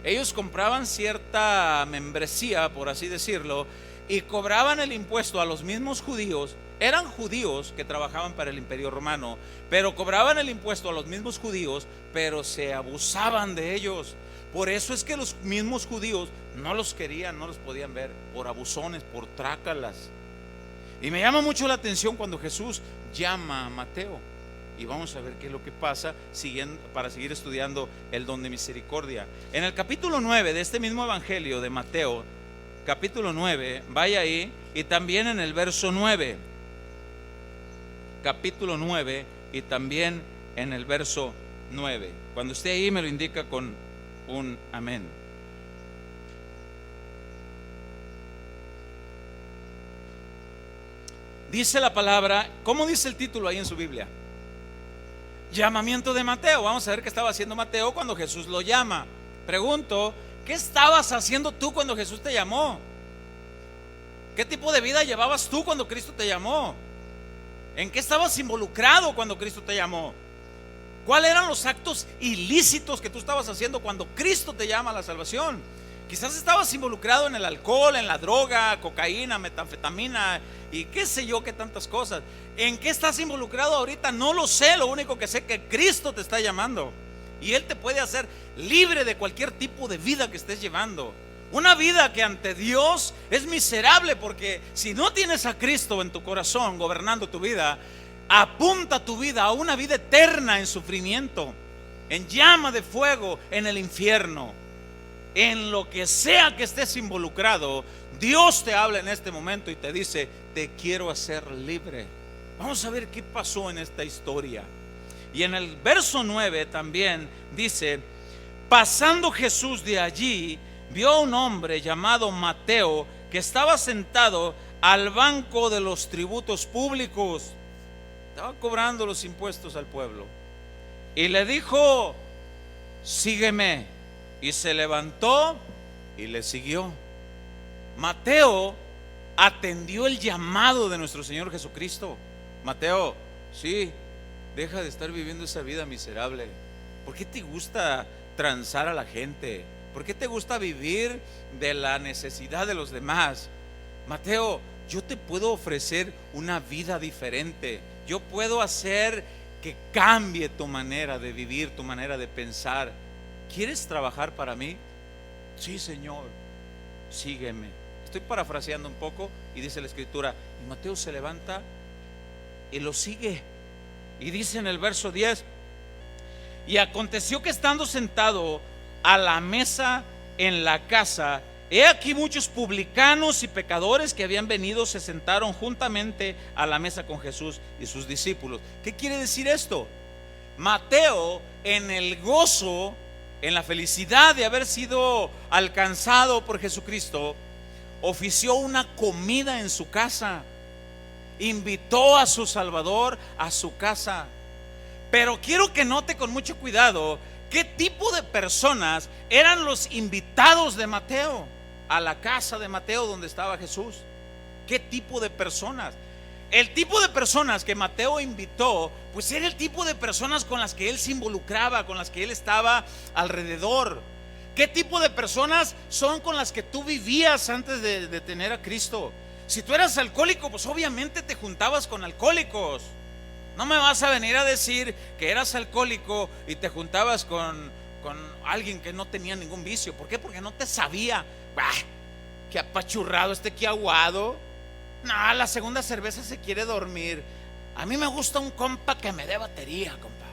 A: Ellos compraban cierta membresía, por así decirlo, y cobraban el impuesto a los mismos judíos. Eran judíos que trabajaban para el Imperio Romano, pero cobraban el impuesto a los mismos judíos, pero se abusaban de ellos. Por eso es que los mismos judíos no los querían, no los podían ver, por abusones, por trácalas. Y me llama mucho la atención cuando Jesús llama a Mateo. Y vamos a ver qué es lo que pasa para seguir estudiando el don de misericordia. En el capítulo 9 de este mismo evangelio de Mateo, capítulo 9, vaya ahí, y también en el verso 9. Capítulo 9 y también en el verso 9. Cuando esté ahí me lo indica con un amén. Dice la palabra, ¿cómo dice el título ahí en su Biblia? Llamamiento de Mateo. Vamos a ver qué estaba haciendo Mateo cuando Jesús lo llama. Pregunto, ¿qué estabas haciendo tú cuando Jesús te llamó? ¿Qué tipo de vida llevabas tú cuando Cristo te llamó? ¿En qué estabas involucrado cuando Cristo te llamó? ¿Cuáles eran los actos ilícitos que tú estabas haciendo cuando Cristo te llama a la salvación? Quizás estabas involucrado en el alcohol, en la droga, cocaína, metanfetamina y qué sé yo, qué tantas cosas. ¿En qué estás involucrado ahorita? No lo sé, lo único que sé es que Cristo te está llamando y Él te puede hacer libre de cualquier tipo de vida que estés llevando. Una vida que ante Dios es miserable, porque si no tienes a Cristo en tu corazón gobernando tu vida, apunta tu vida a una vida eterna en sufrimiento, en llama de fuego, en el infierno. En lo que sea que estés involucrado, Dios te habla en este momento y te dice: te quiero hacer libre. Vamos a ver qué pasó en esta historia. Y en el verso 9 también dice: pasando Jesús de allí, vio a un hombre llamado Mateo, que estaba sentado al banco de los tributos públicos. Estaba cobrando los impuestos al pueblo. Y le dijo: sígueme. Y se levantó y le siguió. Mateo atendió el llamado de nuestro Señor Jesucristo. Mateo, sí, deja de estar viviendo esa vida miserable. ¿Por qué te gusta transar a la gente? ¿Por qué te gusta vivir de la necesidad de los demás? Mateo, yo te puedo ofrecer una vida diferente. Yo puedo hacer que cambie tu manera de vivir, tu manera de pensar. ¿Quieres trabajar para mí? Sí, Señor, sígueme. Estoy parafraseando un poco y dice la escritura: y Mateo se levanta y lo sigue. Y dice en el verso 10: y aconteció que estando sentado a la mesa en la casa, he aquí muchos publicanos y pecadores que habían venido se sentaron juntamente a la mesa con Jesús y sus discípulos. ¿Qué quiere decir esto? Mateo, en el gozo, en la felicidad de haber sido alcanzado por Jesucristo, ofició una comida en su casa, invitó a su Salvador a su casa. Pero quiero que note con mucho cuidado qué tipo de personas eran los invitados de Mateo a la casa de Mateo donde estaba Jesús. ¿Qué tipo de personas? El tipo de personas que Mateo invitó, pues era el tipo de personas con las que él se involucraba, con las que él estaba alrededor. ¿Qué tipo de personas son con las que tú vivías antes de tener a Cristo? Si tú eras alcohólico, pues obviamente te juntabas con alcohólicos. No me vas a venir a decir que eras alcohólico y te juntabas con alguien que no tenía ningún vicio. ¿Por qué? Porque no te sabía. ¡Bah! Qué apachurrado, qué aguado. No, la segunda cerveza se quiere dormir. A mí me gusta un compa que me dé batería, compa.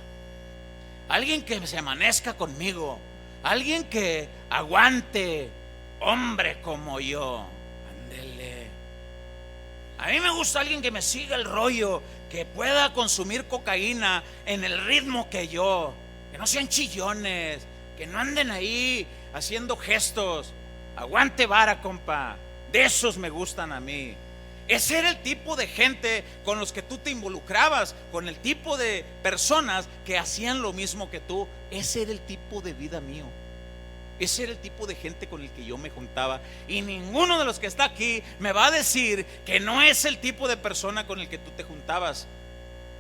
A: Alguien que se amanezca conmigo. Alguien que aguante. Hombre como yo. Ándele.
B: A mí me gusta alguien que me siga el rollo, que pueda consumir cocaína en el ritmo que yo, que no sean chillones, que no anden ahí haciendo gestos. Aguante vara, compa. De esos me gustan a mí. Ese era el tipo de gente con los que tú te involucrabas, con el tipo de personas que hacían lo mismo que tú. Ese era el tipo de vida mío. Ese era el tipo de gente con el que yo me juntaba. Y ninguno de los que está aquí me va a decir que no es el tipo de persona con el que tú te juntabas.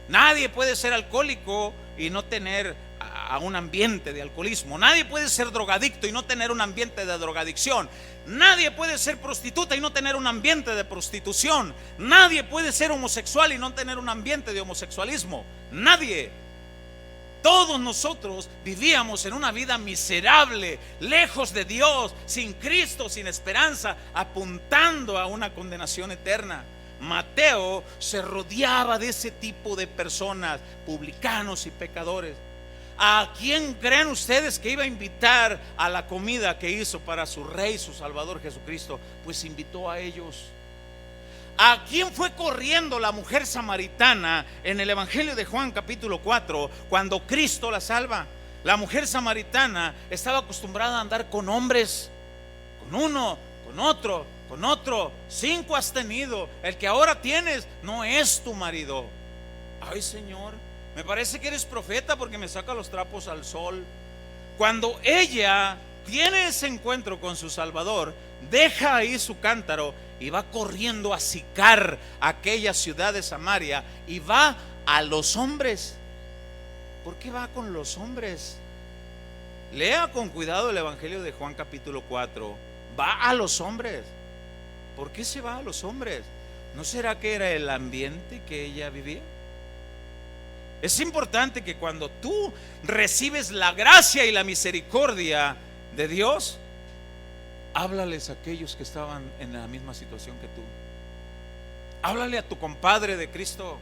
B: Nadie puede ser alcohólico y no tener a un ambiente de alcoholismo. Nadie puede ser drogadicto y no tener un ambiente de drogadicción. Nadie puede ser prostituta y no tener un ambiente de prostitución. Nadie puede ser homosexual y no tener un ambiente de homosexualismo. Nadie. Todos nosotros vivíamos en una vida miserable, lejos de Dios, sin Cristo, sin esperanza, apuntando a una condenación eterna. Mateo se rodeaba de ese tipo de personas, publicanos y pecadores. ¿A quién creen ustedes que iba a invitar a la comida que hizo para su Rey, su Salvador Jesucristo? Pues invitó a ellos. ¿A quién fue corriendo la mujer samaritana en el Evangelio de Juan capítulo 4 cuando Cristo la salva? La mujer samaritana estaba acostumbrada a andar con hombres, con uno, con otro, con otro. 5 has tenido, el que ahora tienes no es tu marido. Ay, Señor, me parece que eres profeta porque me saca los trapos al sol. Cuando ella tiene ese encuentro con su Salvador, deja ahí su cántaro y va corriendo a Sicar, aquella ciudad de Samaria, y va a los hombres. ¿Por qué va con los hombres? Lea con cuidado el Evangelio de Juan capítulo 4. Va a los hombres. ¿Por qué se va a los hombres? ¿No será que era el ambiente que ella vivía? Es importante que cuando tú recibes la gracia y la misericordia de Dios, háblales a aquellos que estaban en la misma situación que tú. Háblale a tu compadre de Cristo.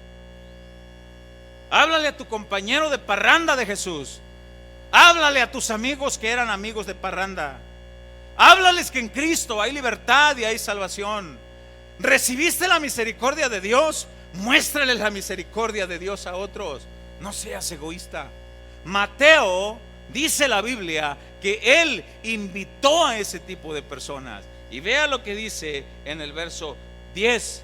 B: Háblale a tu compañero de parranda de Jesús. Háblale a tus amigos que eran amigos de parranda. Háblales que en Cristo hay libertad y hay salvación. ¿Recibiste la misericordia de Dios? Muéstrales la misericordia de Dios a otros. No seas egoísta. Mateo, dice la Biblia, que él invitó a ese tipo de personas. Y vea lo que dice en el verso 10.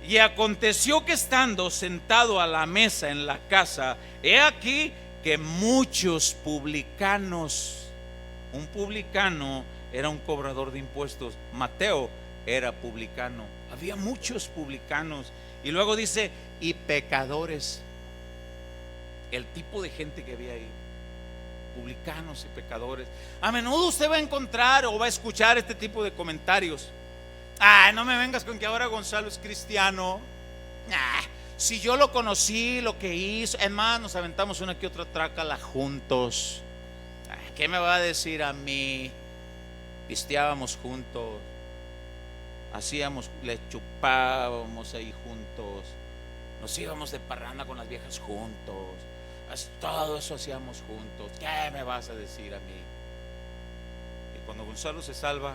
B: Y aconteció que estando sentado a la mesa en la casa, he aquí que muchos publicanos. Un publicano era un cobrador de impuestos. Mateo era publicano. Había muchos publicanos. Y luego dice, y pecadores. El tipo de gente que había ahí, publicanos y pecadores. A menudo usted va a encontrar o va a escuchar este tipo de comentarios. No me vengas con que ahora Gonzalo es cristiano. Si yo lo conocí, lo que hizo, es más, nos aventamos una que otra trácala juntos. ¿Qué me va a decir a mí? Pisteábamos juntos, hacíamos, le chupábamos ahí juntos, nos íbamos de parranda con las viejas juntos, todo eso hacíamos juntos. ¿Qué me vas a decir a mí? Y cuando Gonzalo se salva,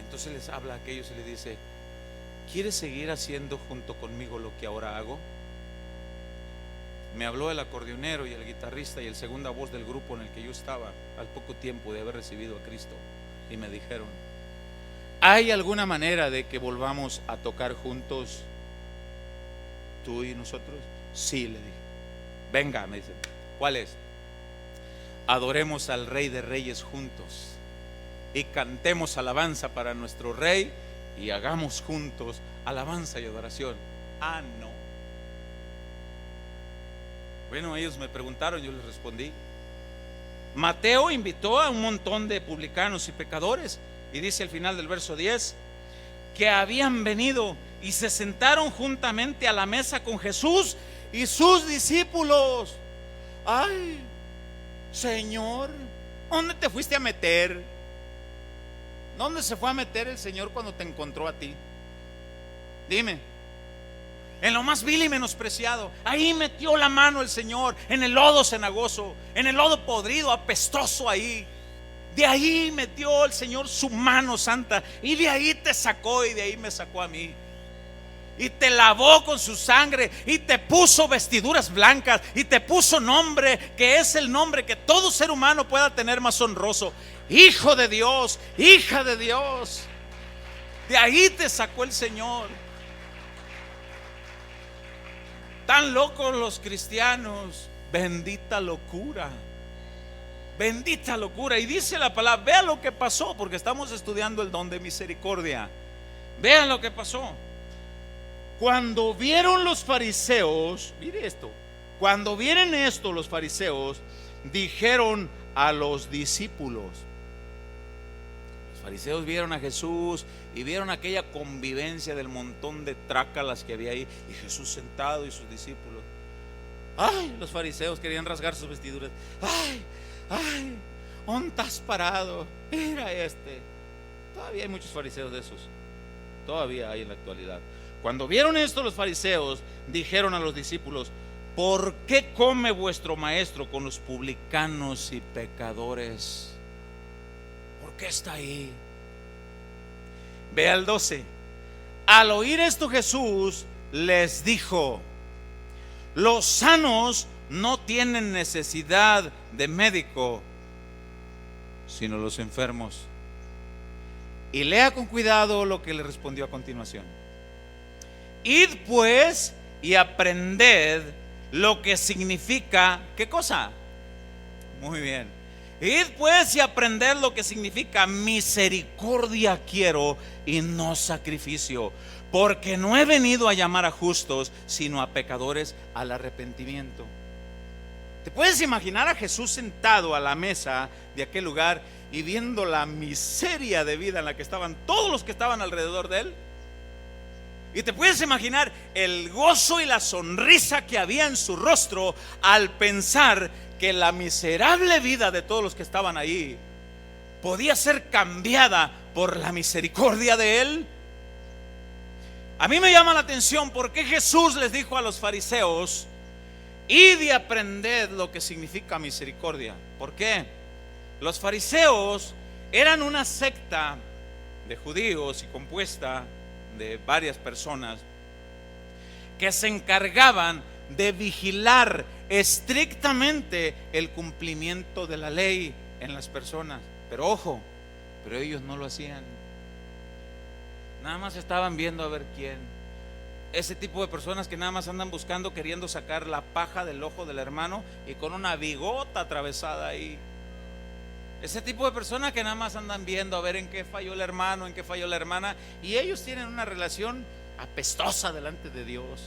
B: entonces les habla a aquellos y les dice, ¿quieres seguir haciendo junto conmigo lo que ahora hago? Me habló el acordeonero y el guitarrista y el segunda voz del grupo en el que yo estaba al poco tiempo de haber recibido a Cristo, y me dijeron, ¿hay alguna manera de que volvamos a tocar juntos, tú y nosotros? Sí, le dije. Venga, me dice. ¿Cuál es? Adoremos al Rey de Reyes juntos y cantemos alabanza para nuestro Rey y hagamos juntos alabanza y adoración. No. Bueno, ellos me preguntaron, yo les respondí. Mateo invitó a un montón de publicanos y pecadores, y dice al final del verso 10 que habían venido y se sentaron juntamente a la mesa con Jesús y sus discípulos. Ay, Señor, ¿dónde te fuiste a meter? ¿Dónde se fue a meter el Señor cuando te encontró a ti? Dime. En lo más vil y menospreciado, ahí metió la mano el Señor, en el lodo cenagoso, en el lodo podrido, apestoso ahí. De ahí metió el Señor su mano santa, y de ahí te sacó, y de ahí me sacó a mí. y te lavó con su sangre y te puso vestiduras blancas y te puso nombre que es el nombre que todo ser humano pueda tener más honroso: Hijo de Dios, hija de Dios. De ahí te sacó el Señor. Tan locos los cristianos. Bendita locura. Bendita locura. Y dice la palabra, vea lo que pasó, porque estamos estudiando el don de misericordia. Vean lo que pasó. Cuando vieron los fariseos, mire esto, cuando vieron esto los fariseos, dijeron a los discípulos. Los fariseos vieron a Jesús y vieron aquella convivencia del montón de trácalas que había ahí, y Jesús sentado y sus discípulos. Ay, los fariseos querían rasgar sus vestiduras. Ay, ¿dónde estás parado? Mira este. Todavía hay muchos fariseos de esos. Todavía hay en la actualidad. Cuando vieron esto los fariseos, dijeron a los discípulos: ¿por qué come vuestro maestro con los publicanos y pecadores? ¿Por qué está ahí? Ve al 12. Al oír esto Jesús les dijo: los sanos no tienen necesidad de médico, sino los enfermos. Y lea con cuidado lo que le respondió a continuación. Id pues y aprended lo que significa, ¿qué cosa? Muy bien. Id pues y aprended lo que significa: misericordia quiero y no sacrificio, porque no he venido a llamar a justos, sino a pecadores al arrepentimiento. ¿Te puedes imaginar a Jesús sentado a la mesa de aquel lugar y viendo la miseria de vida en la que estaban todos los que estaban alrededor de él? Y te puedes imaginar el gozo y la sonrisa que había en su rostro al pensar que la miserable vida de todos los que estaban ahí podía ser cambiada por la misericordia de él. A mí me llama la atención por qué Jesús les dijo a los fariseos: id y aprended lo que significa misericordia. ¿Por qué? Los fariseos eran una secta de judíos y compuesta de varias personas que se encargaban de vigilar estrictamente el cumplimiento de la ley en las personas. Pero ojo, pero ellos no lo hacían. Nada más estaban viendo a ver quién. Ese tipo de personas que nada más andan buscando, queriendo sacar la paja del ojo del hermano y con una bigota atravesada ahí. Ese tipo de personas que nada más andan viendo a ver en qué falló el hermano, en qué falló la hermana, y ellos tienen una relación apestosa delante de Dios.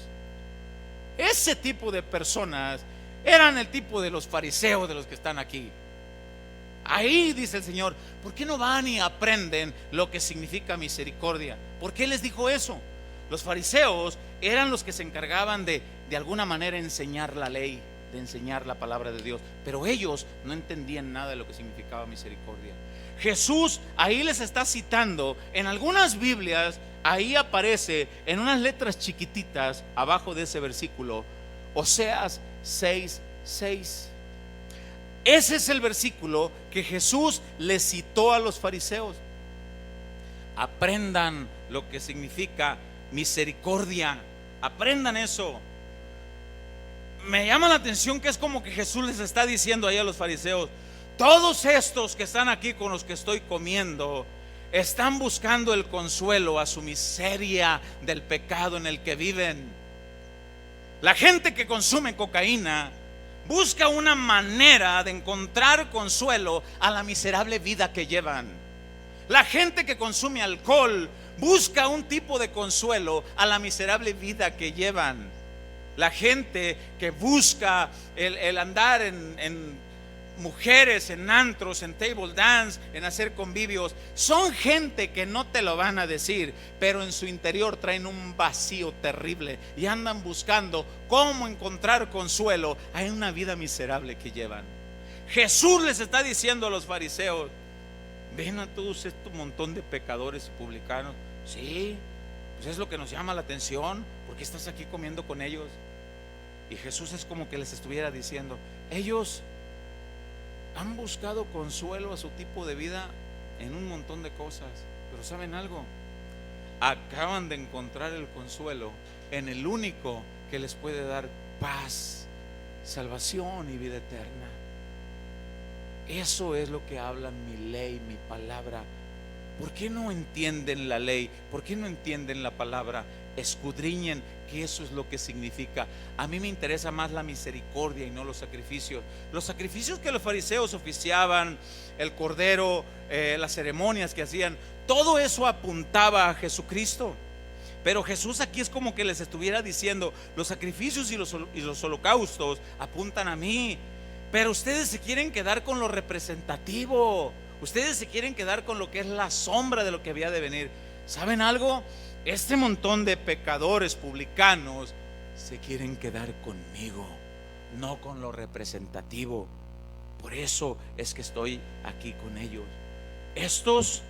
B: Ese tipo de personas eran el tipo de los fariseos de los que están aquí. Ahí dice el Señor: ¿por qué no van y aprenden lo que significa misericordia? ¿Por qué les dijo eso? Los fariseos eran los que se encargaban de alguna manera enseñar la ley, de enseñar la palabra de Dios, pero ellos no entendían nada de lo que significaba misericordia. Jesús ahí les está citando, en algunas Biblias ahí aparece en unas letras chiquititas abajo de ese versículo, Oseas 6:6. Ese es el versículo que Jesús les citó a los fariseos. Aprendan lo que significa misericordia, aprendan eso. Me llama la atención que es como que Jesús les está diciendo ahí a los fariseos: todos estos que están aquí con los que estoy comiendo están buscando el consuelo a su miseria del pecado en el que viven. La gente que consume cocaína busca una manera de encontrar consuelo a la miserable vida que llevan. La gente que consume alcohol busca un tipo de consuelo a la miserable vida que llevan. La gente que busca el andar en mujeres, en antros, en table dance, en hacer convivios, son gente que no te lo van a decir, pero en su interior traen un vacío terrible y andan buscando cómo encontrar consuelo en una vida miserable que llevan. Jesús les está diciendo a los fariseos: ven a todos estos montón de pecadores y publicanos. Sí, pues es lo que nos llama la atención. ¿Por qué estás aquí comiendo con ellos? Y Jesús es como que les estuviera diciendo: ellos han buscado consuelo a su tipo de vida en un montón de cosas, pero ¿saben algo?
A: acaban de encontrar el consuelo en el único que les puede dar paz, salvación y vida eterna. Eso es lo que habla mi ley, mi palabra. ¿Por qué no entienden la ley? ¿Por qué no entienden la palabra? Escudriñen que eso es lo que significa. A mí me interesa más la misericordia y no los sacrificios. Los sacrificios que los fariseos oficiaban, el cordero, las ceremonias que hacían, todo eso apuntaba a Jesucristo. Pero Jesús aquí es como que les estuviera diciendo: los sacrificios y los holocaustos apuntan a mí, pero ustedes se quieren quedar con lo representativo. Ustedes se quieren quedar con lo que es la sombra de lo que había de venir. ¿Saben algo? Este montón de pecadores publicanos se quieren quedar conmigo, no con lo representativo. Por eso es que estoy aquí con ellos. Estos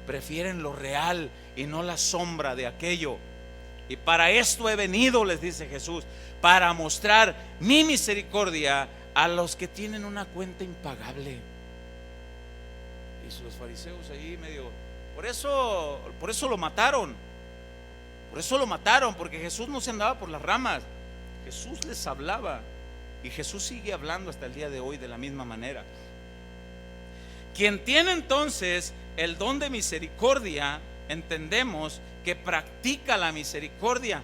A: prefieren lo real y no la sombra de aquello. Y para esto he venido, les dice Jesús, para mostrar mi misericordia a los que tienen una cuenta impagable. Y los fariseos ahí medio, por eso lo mataron. Por eso lo mataron, porque Jesús no se andaba por las ramas. Jesús les hablaba, y Jesús sigue hablando hasta el día de hoy de la misma manera. Quien tiene entonces el don de misericordia, entendemos que practica la misericordia.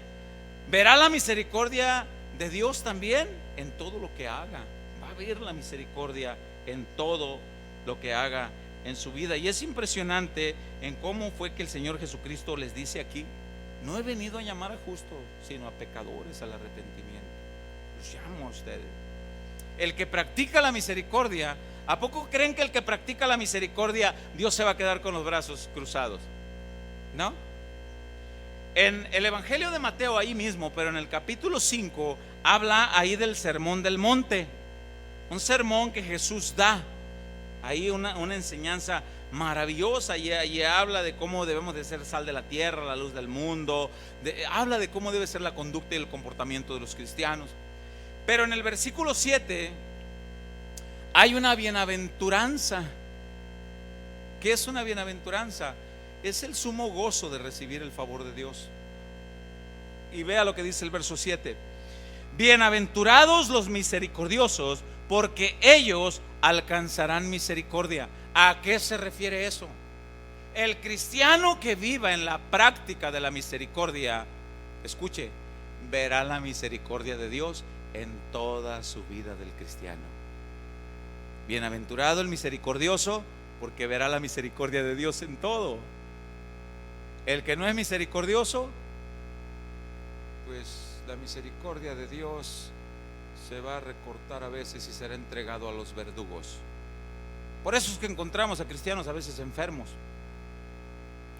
A: Verá la misericordia de Dios también en todo lo que haga. Va a ver la misericordia en todo lo que haga en su vida. Y es impresionante en cómo fue que el Señor Jesucristo les dice aquí: no he venido a llamar a justos, sino a pecadores al arrepentimiento. Los llamo a ustedes. El que practica la misericordia, ¿a poco creen que el que practica la misericordia, Dios se va a quedar con los brazos cruzados? ¿No? En el Evangelio de Mateo, ahí mismo, pero en el capítulo 5, habla ahí del sermón del monte. Un sermón que Jesús da. Ahí una enseñanza maravillosa, y habla de cómo debemos de ser sal de la tierra, la luz del mundo, habla de cómo debe ser la conducta y el comportamiento de los cristianos. Pero en el versículo 7 hay una bienaventuranza. ¿Qué es una bienaventuranza? Es el sumo gozo de recibir el favor de Dios. Y vea lo que dice el verso 7: bienaventurados los misericordiosos, porque ellos alcanzarán misericordia. ¿A qué se refiere eso? El cristiano que viva en la práctica de la misericordia, escuche, verá la misericordia de Dios en toda su vida del cristiano. Bienaventurado el misericordioso, porque verá la misericordia de Dios en todo. El que no es misericordioso, pues la misericordia de Dios se va a recortar a veces y será entregado a los verdugos. Por eso es que encontramos a cristianos a veces enfermos.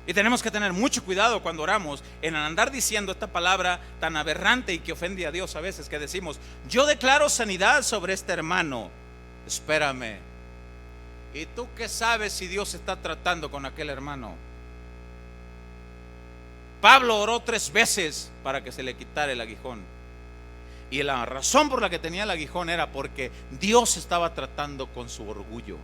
A: Y tenemos que tener mucho cuidado cuando oramos en andar diciendo esta palabra tan aberrante y que ofende a Dios a veces, que decimos: yo declaro sanidad sobre este hermano. Espérame, ¿y tú qué sabes si Dios está tratando con aquel hermano? Pablo oró 3 veces para que se le quitara el aguijón, y la razón por la que tenía el aguijón era porque Dios estaba tratando con su orgullo,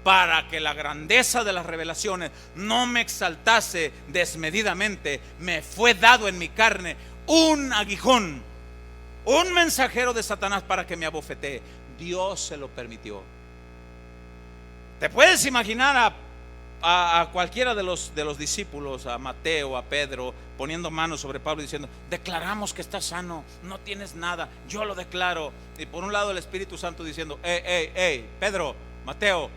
A: para que la grandeza de las revelaciones no me exaltase desmedidamente. Me fue dado en mi carne un aguijón, un mensajero de Satanás para que me abofetee. Dios se lo permitió. Te puedes imaginar a cualquiera de los discípulos, a Mateo, a Pedro, poniendo manos sobre Pablo y diciendo: declaramos que estás sano, no tienes nada, yo lo declaro. Y por un lado el Espíritu Santo diciendo: Pedro, Mateo,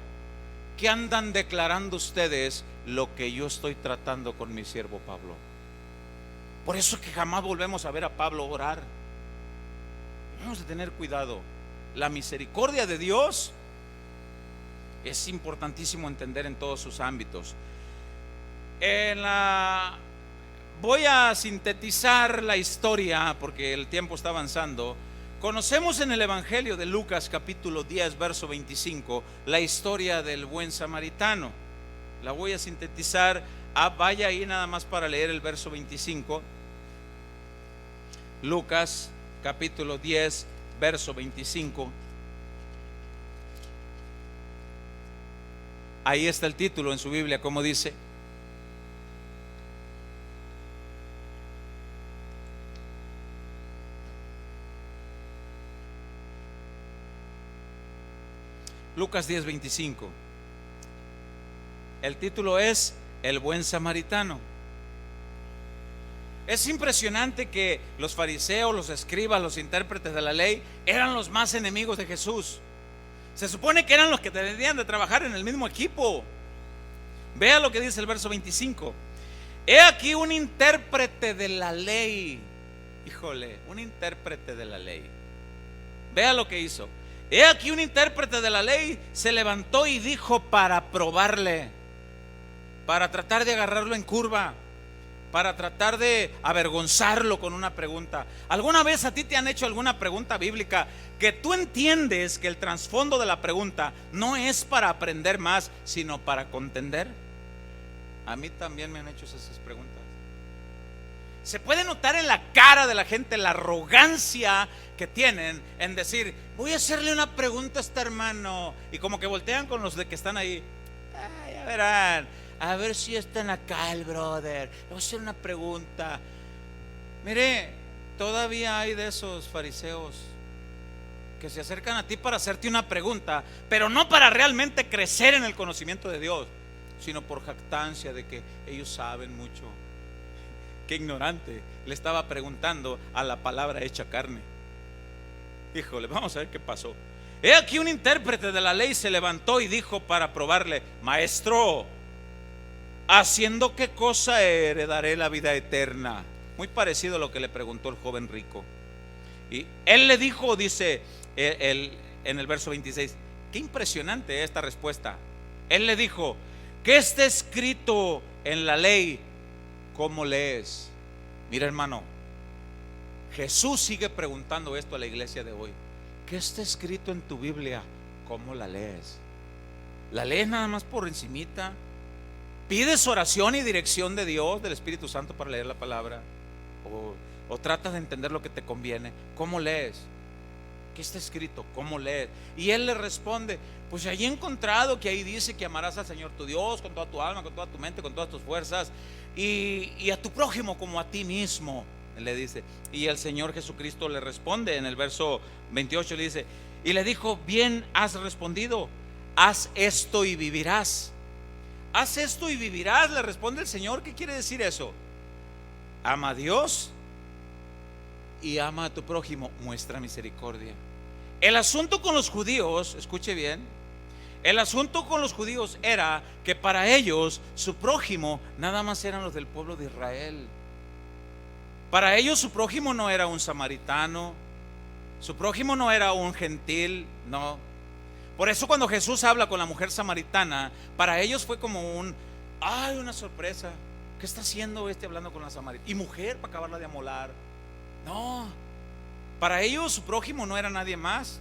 A: ¿qué andan declarando ustedes lo que yo estoy tratando con mi siervo Pablo? Por eso es que jamás volvemos a ver a Pablo orar. Vamos a tener cuidado. La misericordia de Dios es importantísimo entender en todos sus ámbitos. Voy a sintetizar la historia porque el tiempo está avanzando. Conocemos en el Evangelio de Lucas capítulo 10 verso 25 la historia del buen samaritano. La voy a sintetizar. Vaya ahí nada más para leer el verso 25. Lucas capítulo 10 verso 25. Ahí está el título en su Biblia, como dice: Lucas 10:25. El título es El buen samaritano. Es impresionante que los fariseos, los escribas, los intérpretes de la ley eran los más enemigos de Jesús. Se supone que eran los que deberían de trabajar en el mismo equipo. Vea lo que dice el verso 25. He aquí un intérprete de la ley. Híjole, un intérprete de la ley. Vea lo que hizo. He aquí un intérprete de la ley se levantó y dijo para probarle, para tratar de agarrarlo en curva, para tratar de avergonzarlo con una pregunta. ¿Alguna vez a ti te han hecho alguna pregunta bíblica que tú entiendes que el trasfondo de la pregunta no es para aprender más, sino para contender? A mí también me han hecho esas preguntas. Se puede notar en la cara de la gente la arrogancia que tienen en decir: voy a hacerle una pregunta a este hermano, y como que voltean con los de que están ahí. Ya verán, a ver si están acá el brother, le voy a hacer una pregunta. Mire, todavía hay de esos fariseos que se acercan a ti para hacerte una pregunta, pero no para realmente crecer en el conocimiento de Dios, sino por jactancia de que ellos saben mucho. Qué ignorante, le estaba preguntando a la palabra hecha carne. Híjole, vamos a ver qué pasó. He aquí un intérprete de la ley se levantó y dijo para probarle: maestro, ¿haciendo qué cosa heredaré la vida eterna? Muy parecido a lo que le preguntó el joven rico. Y él le dijo, dice en el verso 26, qué impresionante esta respuesta. Él le dijo: ¿qué está escrito en la ley? ¿Cómo lees? Mira, hermano, Jesús sigue preguntando esto a la iglesia de hoy. ¿Qué está escrito en tu Biblia? ¿Cómo la lees? ¿La lees nada más por encimita? ¿Pides oración y dirección de Dios, del Espíritu Santo, para leer la palabra? ¿O tratas de entender lo que te conviene? ¿Cómo lees? ¿Qué está escrito? ¿Cómo lees? Y él le responde: pues allí he encontrado que ahí dice que amarás al Señor tu Dios con toda tu alma, con toda tu mente, con todas tus fuerzas, y a tu prójimo como a ti mismo, le dice. Y el Señor Jesucristo le responde en el verso 28, le dice, y le dijo: bien has respondido, haz esto y vivirás. Haz esto y vivirás, le responde el Señor. ¿Qué quiere decir eso? Ama a Dios y ama a tu prójimo, muestra misericordia. El asunto con los judíos, escuche bien, el asunto con los judíos era que para ellos su prójimo nada más eran los del pueblo de Israel. Para ellos su prójimo no era un samaritano, su prójimo no era un gentil, no. Por eso cuando Jesús habla con la mujer samaritana, para ellos fue como una sorpresa. ¿Qué está haciendo hablando con la samaritana? Y mujer, para acabarla de amolar. No, para ellos su prójimo no era nadie más.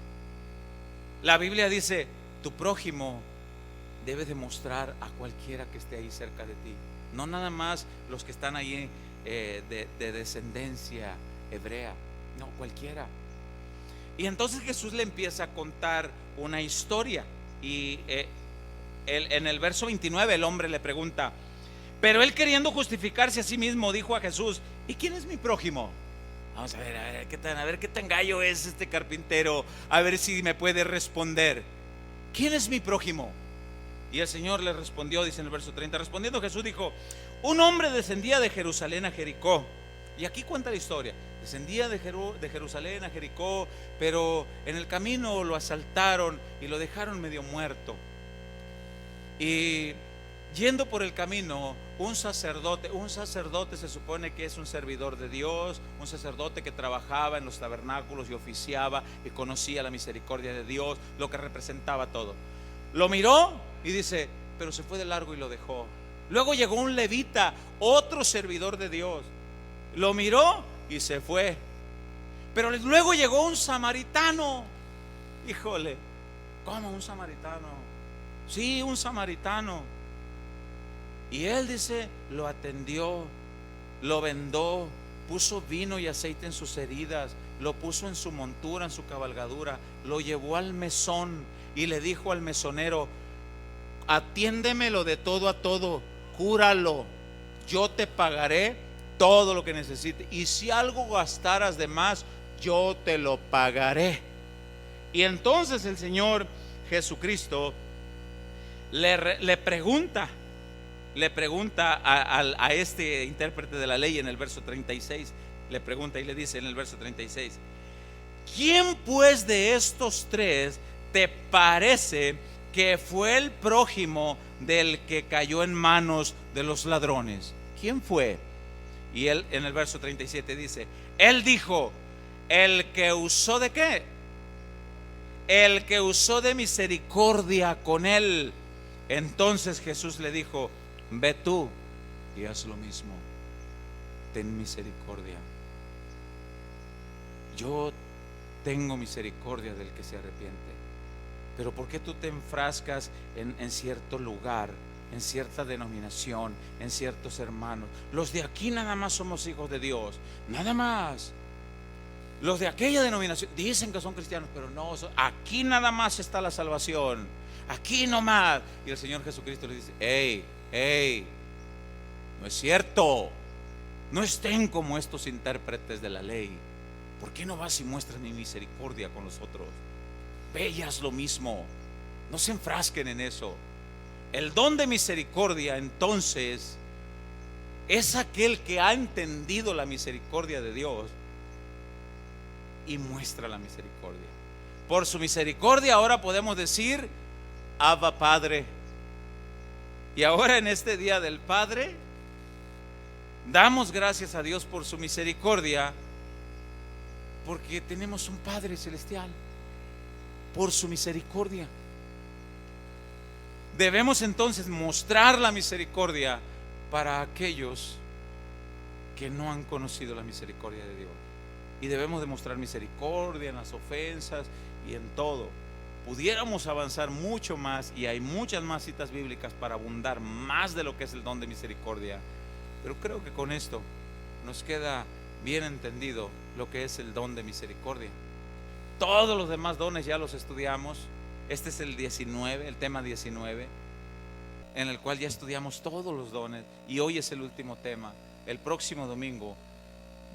A: La Biblia dice: tu prójimo debe demostrar a cualquiera que esté ahí cerca de ti, no nada más los que están ahí de descendencia hebrea, no, cualquiera. Y entonces Jesús le empieza a contar una historia. Y en el verso 29 el hombre le pregunta, pero él, queriendo justificarse a sí mismo, dijo a Jesús: ¿y quién es mi prójimo? Vamos a ver qué tan gallo es este carpintero, a ver si me puede responder. ¿Quién es mi prójimo? Y el Señor le respondió, dice en el verso 30, respondiendo Jesús dijo: un hombre descendía de Jerusalén a Jericó. Y aquí cuenta la historia. Descendía de Jerusalén a Jericó, pero en el camino lo asaltaron y lo dejaron medio muerto. Y yendo por el camino, un sacerdote se supone que es un servidor de Dios, un sacerdote que trabajaba en los tabernáculos y oficiaba y conocía la misericordia de Dios, lo que representaba todo. Lo miró y dice, pero se fue de largo y lo dejó. Luego llegó un levita, otro servidor de Dios, lo miró y se fue. Pero luego llegó un samaritano. Híjole, ¿cómo un samaritano? Sí, un samaritano. Y él dice, lo atendió, lo vendó, puso vino y aceite en sus heridas, lo puso en su montura, en su cabalgadura, lo llevó al mesón y le dijo al mesonero: atiéndemelo de todo a todo, cúralo, yo te pagaré todo lo que necesite, y si algo gastaras de más, yo te lo pagaré. Y entonces el Señor
B: Jesucristo le pregunta a este intérprete de la ley en el verso 36, le pregunta y le dice en el verso 36: ¿quién pues de estos tres te parece que fue el prójimo del que cayó en manos de los ladrones? ¿Quién fue? Y él en el verso 37 dice: él dijo, el que usó ¿de qué? El que usó de misericordia con él. Entonces Jesús le dijo: ve tú y haz lo mismo. Ten misericordia. Yo tengo misericordia del que se arrepiente. Pero ¿por qué tú te enfrascas en cierto lugar, en cierta denominación, en ciertos hermanos? Los de aquí nada más somos hijos de Dios, nada más. Los de aquella denominación dicen que son cristianos, pero no, aquí nada más está la salvación, aquí nomás. Y el Señor Jesucristo le dice: hey, no es cierto. No estén como estos intérpretes de la ley. ¿Por qué no vas y muestras mi misericordia con los otros? Ve y haz lo mismo. No se enfrasquen en eso. El don de misericordia, entonces, es aquel que ha entendido la misericordia de Dios y muestra la misericordia. Por su misericordia ahora podemos decir: Abba, Padre. Y ahora en este día del Padre damos gracias a Dios por su misericordia, porque tenemos un Padre celestial. Por su misericordia debemos entonces mostrar la misericordia para aquellos que no han conocido la misericordia de Dios. Y debemos demostrar misericordia en las ofensas y en todo. Pudiéramos avanzar mucho más, y hay muchas más citas bíblicas para abundar más de lo que es el don de misericordia, pero creo que con esto nos queda bien entendido lo que es el don de misericordia. Todos los demás dones ya los estudiamos. Este es el 19, el tema 19, en el cual ya estudiamos todos los dones, y hoy es el último tema. El próximo domingo,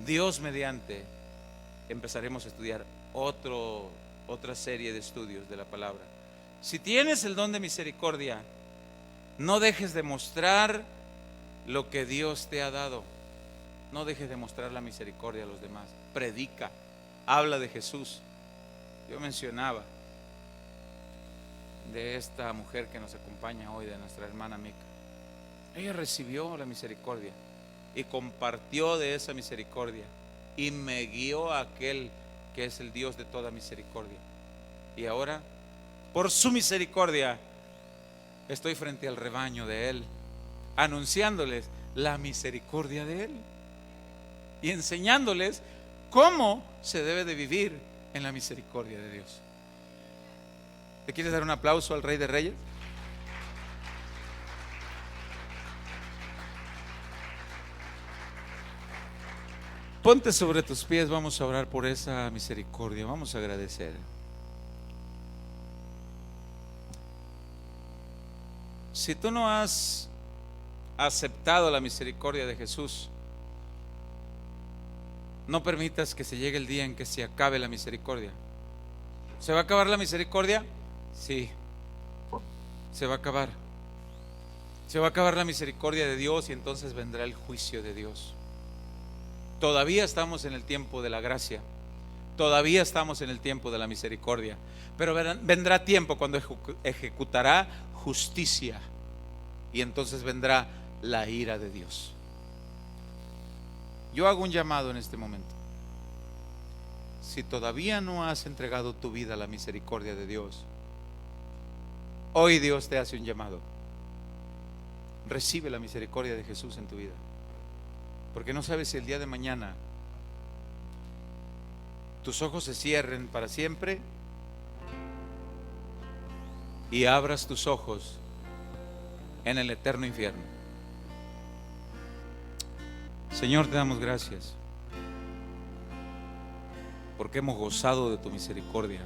B: Dios mediante, empezaremos a estudiar otra serie de estudios de la palabra. Si tienes el don de misericordia, no dejes de mostrar lo que Dios te ha dado. No dejes de mostrar la misericordia a los demás. Predica, habla de Jesús. Yo mencionaba de esta mujer que nos acompaña hoy, de nuestra hermana Mica. Ella recibió la misericordia y compartió de esa misericordia, y me guió a aquel que es el Dios de toda misericordia. Y ahora, por su misericordia, estoy frente al rebaño de Él, anunciándoles la misericordia de Él y enseñándoles cómo se debe de vivir en la misericordia de Dios. ¿Le quieres dar un aplauso al Rey de Reyes? Ponte sobre tus pies, vamos a orar por esa misericordia, vamos a agradecer. Si tú no has aceptado la misericordia de Jesús, no permitas que se llegue el día en que se acabe la misericordia. ¿Se va a acabar la misericordia? Sí, se va a acabar. Se va a acabar la misericordia de Dios, y entonces vendrá el juicio de Dios. Todavía estamos en el tiempo de la gracia, todavía estamos en el tiempo de la misericordia, pero vendrá tiempo cuando ejecutará justicia, y entonces vendrá la ira de Dios. Yo hago un llamado en este momento. Si todavía no has entregado tu vida a la misericordia de Dios, hoy Dios te hace un llamado. Recibe la misericordia de Jesús en tu vida, porque no sabes si el día de mañana tus ojos se cierren para siempre y abras tus ojos en el eterno infierno. Señor, te damos gracias porque hemos gozado de tu misericordia.